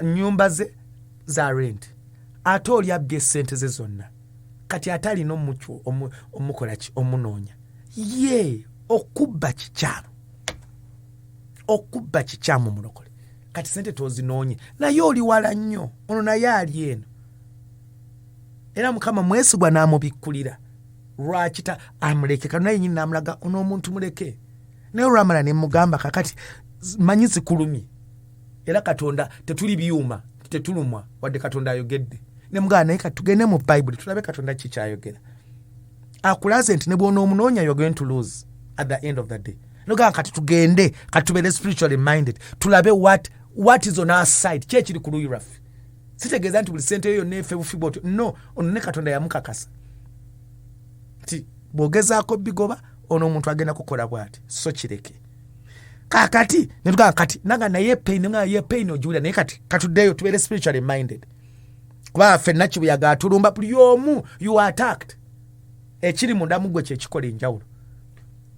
B: nnyumba ze za rent ate oli abbye ssente ze zonna kati ate alina omucyo omukola ki omunoonya ye okubba kikyamu. Okubba kikyamu mulokole kati ssente tozinoonye naye oli wala nnyo ono naye ali eno era Mukama mwesigwa n'amubikkulira lwaki amuleke kano naye nyini n'amulaga ono omuntu muleke. Naye olwamala ne mugamba kakati manyi zikulumye era Katonda tetuli byuma tetulumwa wadde Katonda ayogedde. Ne mugamba naye katugende mu Bible tulabe Katonda kiki ayogera. Akulaze nti ne bw'onoomunoonya you're going to lose at the end of the day. Nogamba kati tugende kati tubeere spiritually minded tulabe what is on our side kyekiri ku luyi lwaffe. Sitegeeza nti buli ssente eyo neefe bufibo no ono ne Katonda yamukakasa ti bw'ogezaako bigoba ono omuntu agenda kukola bw'ati so kireke. Kakati ne tugamba kati nanga naye pain ojuwulira naye kati katuddeyo tubeere spiritually minded kubanga ffenna kibuyaga atulumba buli omu you are attacked. Ekiri munda mugwe kyekikola enjawulo.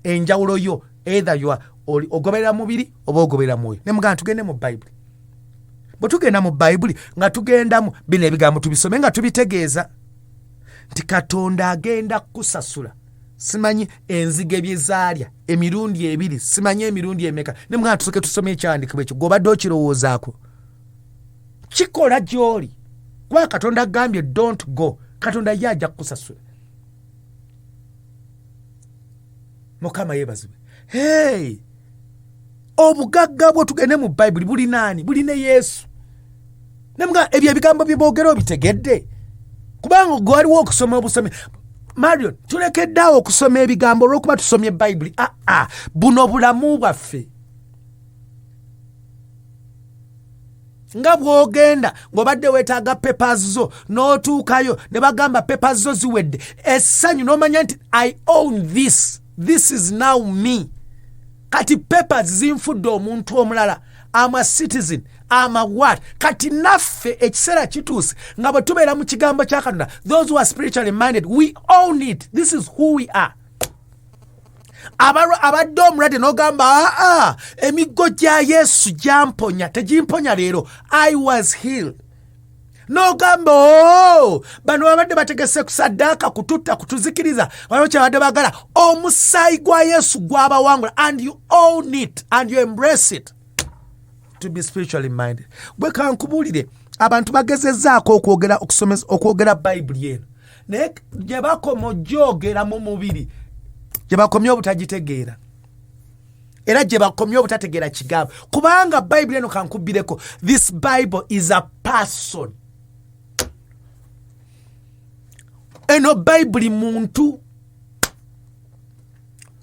B: Enjawulo yo either you are ogoberera mubiri oba ogoberera mwoyo. Ne mugamba tugende mu Bible. Bwe tugenda mu Bible nga tugendamu bino ebigambo tubisome nga tubitegeeza nti Katonda agenda kusasula. Simanyi enzige byezaalya emirundi 2 simanyi emirundi emeka. Ne mugamba tusoke tusome ekyandikibwa ekyo gobadde okirowoozaako kikola gy'oli kuba Katonda agambye don't go. Katonda ye ajja kukusasula. Mukama yeebazibwe. Hey, obugagga bwo tugende mu Bible buli naani buli ne Yesu. Ne mugamba ebyo ebigambo bye boogera obitegedde kubanga gwe waliwo okusoma obusome. Marion tulekeddeawo okusoma ebigambo olw'okuba tusomye Bible. Buno bulamu bwaffe. Nga bw'ogenda ng'obadde weetaaga papers zo n'otuukayo ne bagamba papers zo ziwedde essanyu n'omanya nti I own this is now me. Kati papers zinfudde omuntu omulala. I'm a citizen. I'm a what? Kati naffe ekiseera kituuse nga bwe tubeera mu kigambo kya Katonda. Those who are spiritually minded, we own it. This is who we are. Abadde omulwadde n'ogamba emiggo gya Yesu gyamponya tegimponya leero. I was healed. N'ogamba bano babadde bategese kusaddaaka kututta kutuzikiriza waliwo kyabadde bagala omusaayi gwa Yesu gw'abawangula and you own it and you embrace it to be spiritually minded. Bwe kankubuulire abantu bagezezzaako okwogera Bible eno naye gye bakoma ogyogera mu mubiri gye bakomye obutagitegeera era gye bakomye obutategeera kigambo kubanga Bible eno kankubireko this Bible is a person. Eno Bible muntu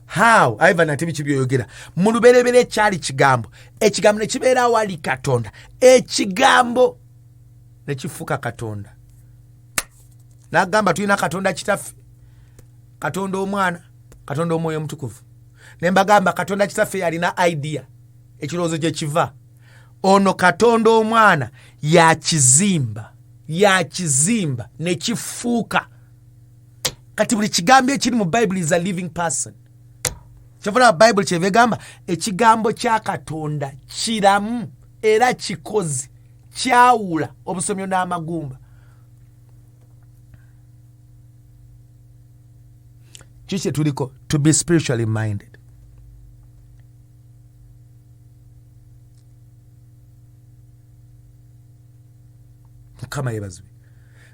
B: how Ivan ati bichi byoyogera mu luberebere kyali kigambo ekigambo ne kibeera awali Katonda ekigambo ne kifuka Katonda n'agamba tulina Katonda kitaffe Katonda omwana Katonda omwoyo omutukuvu ne mbagamba Katonda kitaffe yalina idea ekirowoozo gye kiva ono Katonda omwana yakizimba ne kifuuka. Kati buli kigambo ekiri mu Bible is a living person. Kyavula Bible kyevegamba ekigambo kya Katonda kiramu era kikozi kyawula obusomyo n'amagumba. Kiki tuliko? To be spiritually minded. Kama yebazwe.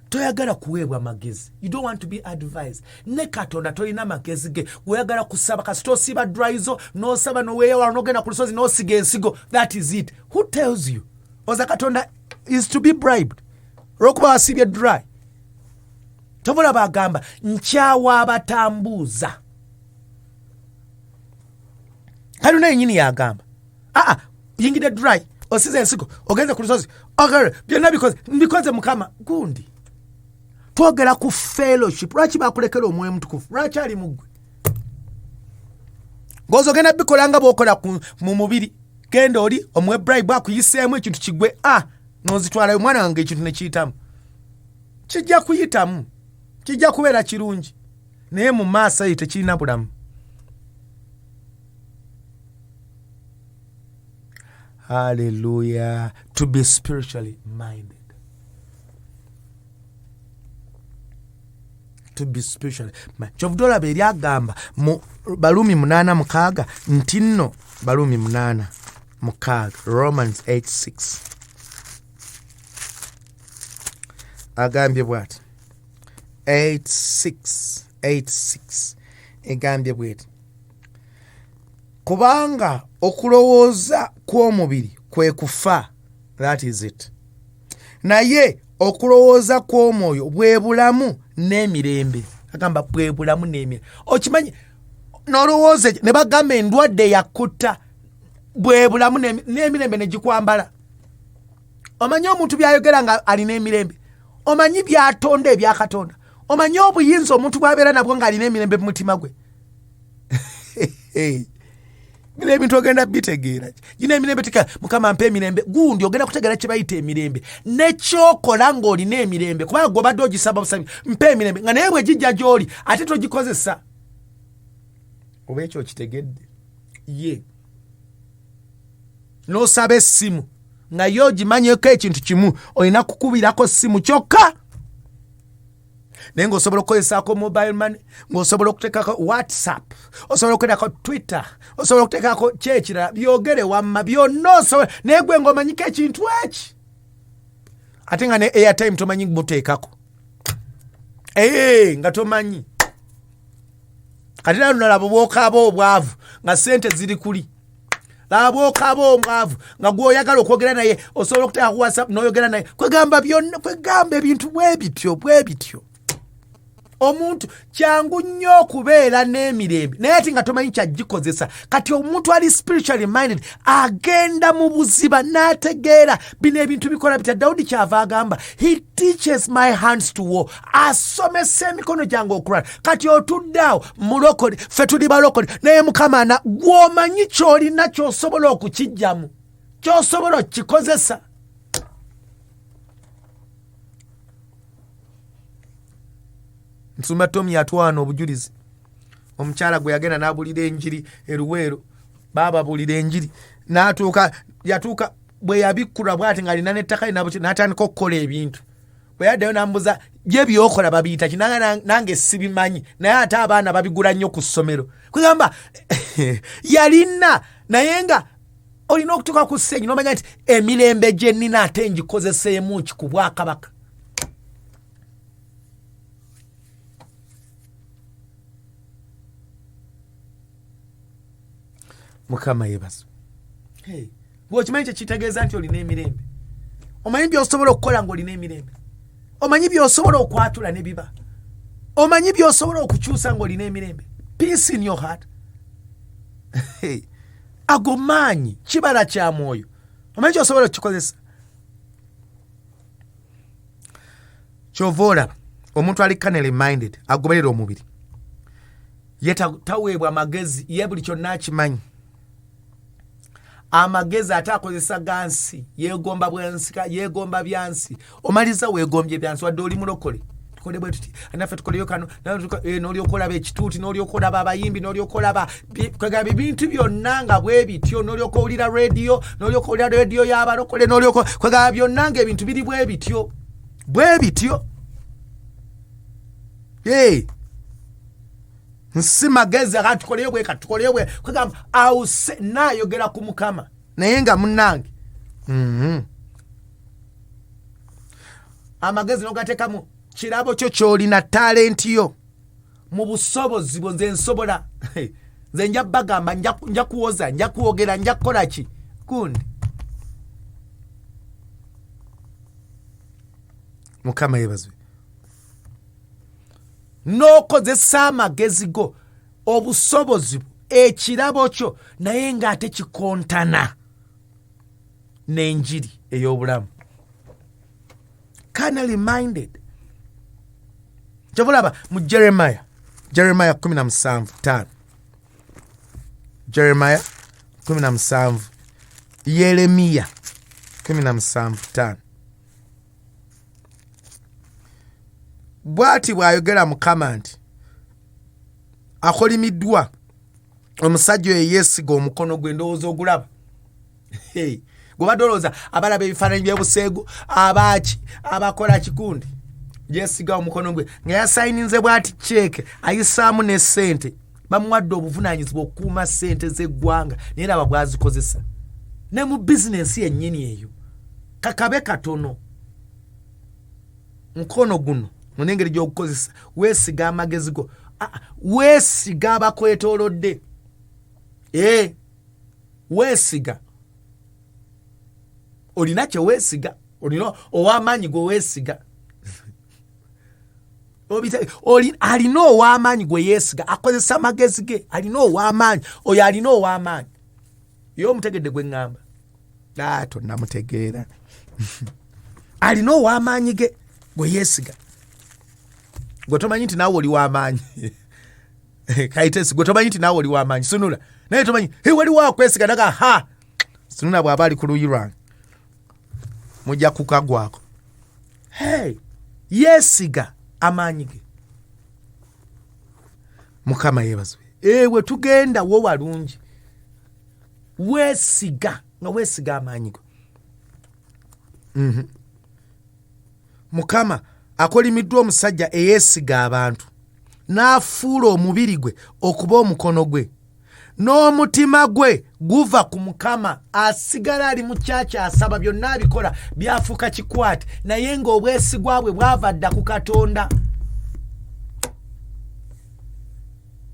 B: Toyagala kuweebwa magezi. You don't want to be advised. Ne Katonda tolina magezi ge. Oyagala kusaba kasito siba dryizo, no saba no weewa n'ogenda ku lusozi n'osiga ensigo. That is it. Who tells you? Oza Katonda is to be bribed. Olw'okuba wasibye dry. Tobola bagamba nkyawa abatambuuza. Kale naye nyini yagamba. Yingide dry. Osize ensigo. Ogenze ku lusozi. Okay, byonna bikoze Mukama gundi. Twogera ku fellowship. Lwaki bakulekera omwoyo mutukufu? Lwaki ali muggwe? Ngozo genda bikola nga bw'okola mu mubiri. Genda oli omwe bribe akuyiseemu ekintu kigwe. N'ozitwala omwana wange ekintu ne kiyitamu. Kijja kuyitamu. Kijja kubeera kirungi. Naye mu maaso ye tekirina bulamu. Hallelujah. To be spiritually minded. To be spiritually minded. Kyovudola beri agamba mu Balumi 8:6 nti nno Balumi 8:6 Romans 8:6 agambye bwati 8:6 egambye bwati kubanga okulowooza kw'omubiri kwe kufa, that is it, naye okulowooza kw'omwoyo bwe bulamu n'emirembe. Agamba bwe bulamu n'emirembe. Okimanyi n'olowooza ne bagamba endwadde yakutta bwe bulamu n'emirembe ne gikwambala. Omanyi omuntu byayogera nga alina emirembe. Omanyi byatonda ebya Katonda. Omanyi obuyinza omuntu bw'abeera nabwo ng'alina emirembe mu mutima gwe. Bile ebintu ogenda bitegeera. Gina emirembe tika Mukama mpe emirembe. Gundi ogenda kutegeera kye bayita emirembe. Nekyokola ng'olina emirembe. Kubanga gw'obadde ogisaba busabi mpe emirembe. Nga naye bwe gijja gy'oli ate togikozesa. Oba ekyo kitegedde. Ye. N'osaba essimu. Nga yo ogimanyeko ekintu kimu olina kukubirako ssimu kyokka. Naye ng'osobola okukozesaako mobile money, ng'osobola okuteekako WhatsApp, osobola okuteekako Twitter, osobola okuteekako kyekirala, byogere wamma byonna osobola. Naye gwe ng'omanyiko ekintu eki. Ate nga ne airtime tomanyi muteekako. Nga tomanyi. Kati nalo nalaba bw'okaaba obwavu nga ssente ziri kuli. Laba okaaba omwavu nga gw'oyagala okwogera naye osobola okuteeka ku WhatsApp n'oyogera naye. Kwegamba byonna, kwegamba ebintu bwe bityo. Omuntu kyangu nnyo okubeera n'emirembe naye ati nga tomanyi kyagikozesa. Kati omuntu ali spiritually minded agenda mu buziba n'ategeera bino ebintu bikola bitya. Dawudi kyava agamba he teaches my hands to war. Asomesa emikono gyange okulwana. Kati otuddeawo mulokole, ffe tuli balokole, naye Mukama gw'omanyi ky'olina ky'osobola okukijjamu, ky'osobola okukikozesa. Nsumba Tomi yatwana obujulizi. Omukyala gwe yagenda n'abulira enjiri eruweero. Baba bulira enjiri. Yatuuka bwe yabikkula bw'ati ng'alina n'ettaka n'atandika okukola ebintu. Bwe yaddayo n'ambuza bye by'okola babiyita ki? Nange sibimanyi. Naye ate abaana babigula nnyo ku ssomero. Kugamba yalina naye nga olina okutuuka ku ssenyi n'omanya nti emirembe gye nnina ate ngikozeseemu ki ku Bwakabaka. Mukama yebazo. Bw'okimanyi kitegeeza nti olina emirembe. Omanyi by'osobola okukola ng'olina emirembe. Omanyi by'osobola okwatula ne biba. Omanyi by'osobola okukyusa ng'olina emirembe. Peace in your heart. Ago maanyi kibala kya mwoyo. Omanyi ky'osobola okukikozesa. Kyova olaba omuntu ali carnally minded agoberera omubiri. Ye taweebwa amagezi ye buli kyonna akimanyi. Amagezi atakozesa gansi, yegomba bwensika, yegomba byansi. Omaliza wegombye byansi wadde oli mulokole. tukole bwe tuti naffe tukoleyo kano n'olyoka olaba ekituuti n'olyoka olaba abayimbi n'olyoka olaba kwegamba ebintu byonna nga bwe bityo n'olyoka owulira rediyo n'olyoka owulira rediyo y'abalokole n'olyoka kwegamba byonna ng'ebintu biri bwe bityo nsi magezi akatukoleyo bwe katukoleyo bwe kwegamba awuse naayogera ku Mukama naye nga munnange amagezi n'ogateekamu kirabo kyo ky'olina talenti yo mu busobozi bwo nze nsobola nze nja bagamba nja kuwoza nja kwogera nja kukola ki gundi Mukama yeebazwe n'okozesa amagezi go obusobozi bwo ekirabo kyo naye ng'ate kikontana n'enjiri ey'obulamu carnally minded. Kyovulaba mu Jeremiah 17:5 Jeremiah 17 Yeremiya 17:5 bw'ati bw'ayogera Mukama nti akolimiddwa omusajja oyo yeesiga omukono gwe ndowooza ogulaba gwebadde olowooza abalaba ebifaananyi by'obuseegu abaaki abakola kikundi yeesiga omukono gwe nga yasayininze bw'ati ceeke ayisaamu ne ssente bamuwadde obuvunaanyizibwa okukuuma ssente z'eggwanga naye laba bw'azikozesa ne mu bizinensi yennyini eyo kakabe katono mukono guno mu n'engeri gy'ogukozesa weesiga amagezi go weesiga abakwetoolodde weesiga olina kye weesiga olina ow'amaanyi gwe weesiga alina ow'amaanyi gwe yeesiga akozesa amagezi ge alina ow'amaanyi oyo alina ow'amaanyi ye omutegedde gwe ŋŋamba tonnamutegeera alina ow'amaanyi ge gwe yeesiga gwe tomanyi nti naawe oli w'amaanyi kaitesi gwe tomanyi nti naawe oli w'amaanyi sunula naye tomanyi waliwo akwesiga naga sunula bw'aba ali ku luuyi lwange mujja kukagwako yeesiga amaanyi ge Mukama yeebazwe ewe tugenda wo walungi weesiga nga weesiga amaanyi go Mukama akolimiddwa omusajja eyeesiga abantu n'afuula omubiri gwe okuba omukono gwe n'omutima gwe guva ku Mukama asigala ali mu kyakya asaba byonna abikola byafuuka kikwate naye ng'obwesigwa bwe bwava dda ku Katonda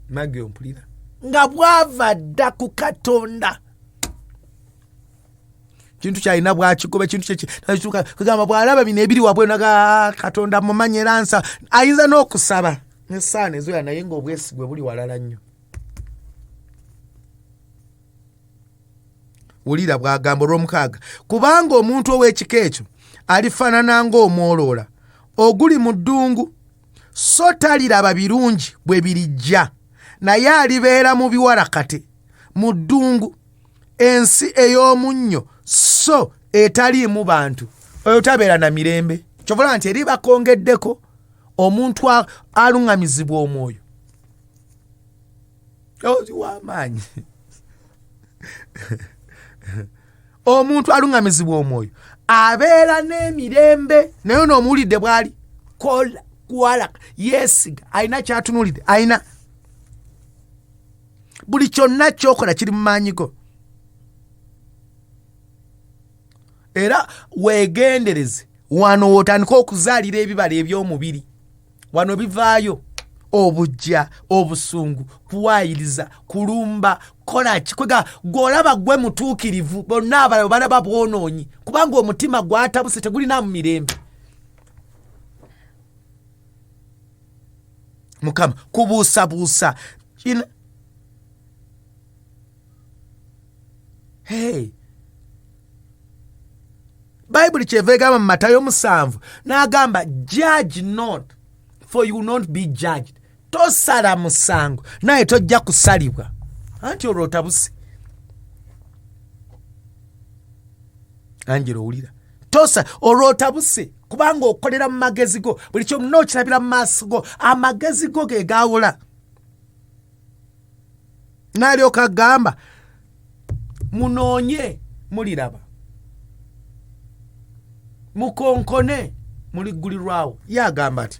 B: magi ompulira nga bwava dda ku Katonda kintu kyalina bwakigoba kintu kyekigamba bw'alaba bino ebiri wabwe naga Katonda mumanyi era nsa ayinza n'okusaba n'essaana ezoya naye ng'obwesigwe buli walala nnyo wulira bw'agamba olw'omukaaga kubanga omuntu ow'ekika ekyo alifaanana ng'omwoloola oguli mu ddungu so taliraba birungi bwe birijja naye alibeera mu biwarakate mu ddungu ensi ey'omunnyo so etaliimu bantu oyo tabeera na mirembe kyovula nti eri bakongeddeko omuntu aluŋŋamizibwa omwoyo ozi w'amaanyi omuntu aluŋŋamizibwa omwoyo abeera n'emirembe naye n'omuwulidde bw'ali kuwalaka yeesiga alina kyatunuulidde alina buli kyonna kyokola kiri mu maanyi go era weegendereze wano wotandika okuzaalira ebibala eby'omubiri wano bivaayo obujja obusungu kuwaayiriza kulumba kola kikwega gw'olaba gwe mutuukirivu bonna abalala balaba bwonoonyi kubanga omutima gwatabuse tegulina mu mirembe Mukama kubuusabuusa Bayibuli kyeva egamba mu Matayo 7 n'agamba judge not for you will not be judged. Tosala musango naye tojja kusalibwa anti olwo otabuse Angelo owulira tosa olwo otabuse kubanga okolera mu magezi go buli kyonna okirabira mu maaso go amagezi go ge gaawula n'alyoka agamba munoonye muliraba mukonkone muliggulirwawo ye agamba ati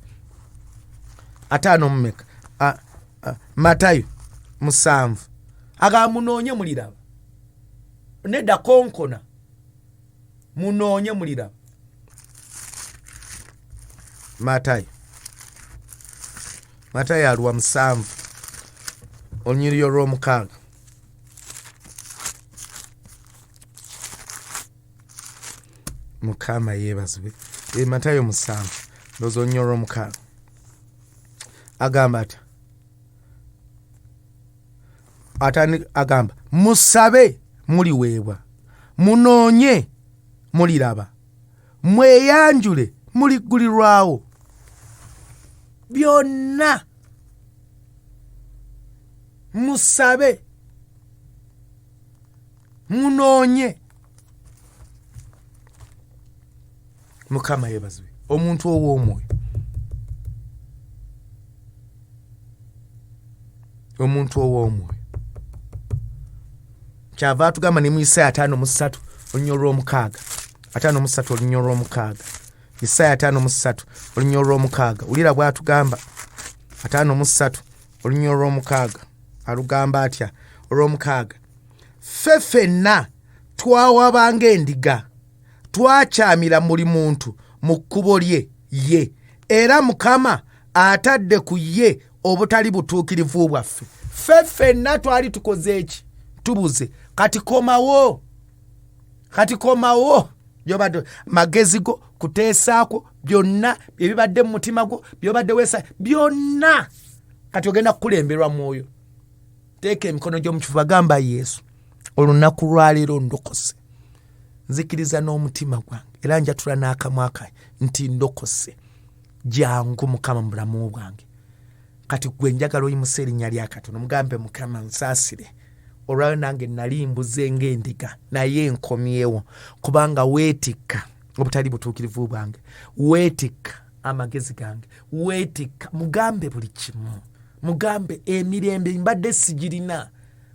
B: 5 mumeka Matayo 7 agamba munoonye muliraba nedda konkona munoonye muliraba Matayo aluwa 7 olunyiriri olw'omukaaga Mukama yeebazibwe Matayo 7 ndowooza olunyiriri olw'omukaaga agamba agamba musabe muliweebwa munoonye muliraba mweyanjule muliggulirwawo byonna musabe munoonye Mukama yeebazibwe omuntu ow'omwoyo kyava atugamba ne mu Isaya 5:3 olunyiriri olw'omukaaga 5:3 olunyiriri olw'omukaaga Isaya 5:3 olunyiriri olw'omukaaga ulira bw'atugamba 5:3 olunyiriri olw'omukaaga alugamba atya olw'omukaaga ffe ffenna twawabanga endiga twakyamira buli muntu mu kkubo lye ye era Mukama atadde ku ye obutali butuukirivu bwaffe ffe ffenna twali tukoze eki tubuze kati komawo byobadde magezi go kuteesaako byonna ebibadde mu mutima gwo byobadde weesa byonna kati ogenda kukulemberwa mwoyo teeka emikono gy'omu kifuba gamba Yesu olunaku lwaleero ndokose nzikiriza n'omutima gwange era njatula n'akamwa kange nti ndokose jangu Mukama mu bulamu bwange kati gwe njagala oyimusa erinnya lya Katonda mugambe Mukama nsaasire olwayo nange nali mbuze ng'endiga naye nkomyewo kubanga weetikka obutali butuukirivu bwange weetikka amagezi gange weetikka mugambe buli kimu mugambe emirembe mbadde sigirina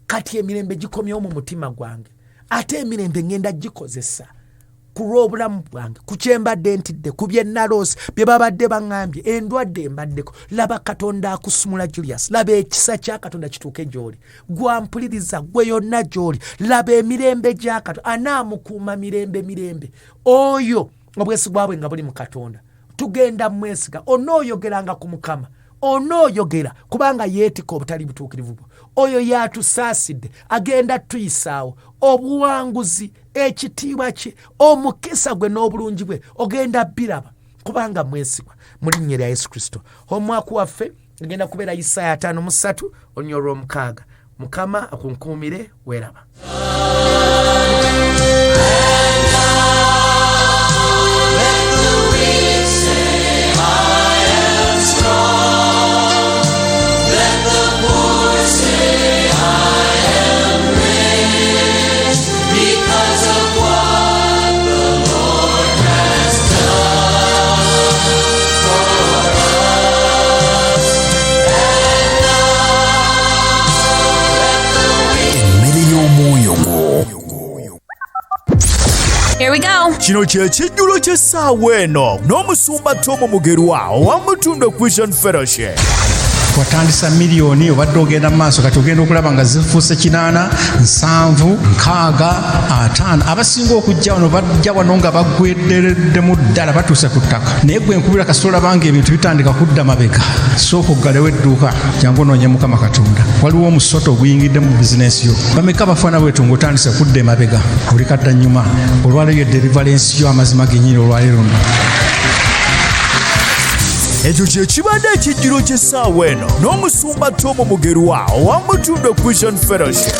B: kati emirembe gikomyewo mu mutima gwange ate emirembe ngenda gikozesa ku lw'obulamu bwange ku kyembadde ntidde ku bye naloose bye babadde baŋŋambye endwadde embaddeko laba Katonda akusumula Julius laba ekisa kya Katonda kituuke gy'oli gwampuliriza gwe yonna gy'oli laba emirembe gya Katonda anaamukuuma mirembe oyo obwesigwa bwe nga buli mu Katonda tugenda mwesiga onooyogeranga ku Mukama onooyogera kubanga yeetika obutali butuukirivu bwo oyo yatusaasidde agenda tuyisaawo obuwanguzi ekitiibwa kye omukisa gwe n'obulungi bwe ogenda biraba kubanga mwesigwa mu linnya lya Yesu Kristo omwaka waffe agenda kubeera Isaya 5:3 olunyiriri olw'omukaaga Mukama akunkuumire weeraba
D: Here we go.
C: Kino kyekijjulo ky'essaawa eno n'omusumba Tom Mugerwa owa Mutundwe Christian Fellowship.
E: Watandisa miliyoni obadde ogenda mu maaso kati ogenda okulaba nga zifuuse 8, 7, 6, 5 abasinga okujja wano bajja wano nga bagweddereddemu ddala batuuse ku ttaka naye gwe nkubira kasoola banga ebintu bitandika kudda mabega sooka oggalewo edduuka jangu onoonye Mukama Katonda waliwo omusoto oguyingidde mu bizinensi yo bameka bafaana bwetu ng'otandise kudda emabega oli kadda nnyuma olwaleero delivalensi yo amazima gennyini olwaleero nno
C: ekyo kye kibadde ekijjulo ky'essaawa eno n'omusumba Tom Mugerwa owa Mutundwe Christian Fellowship.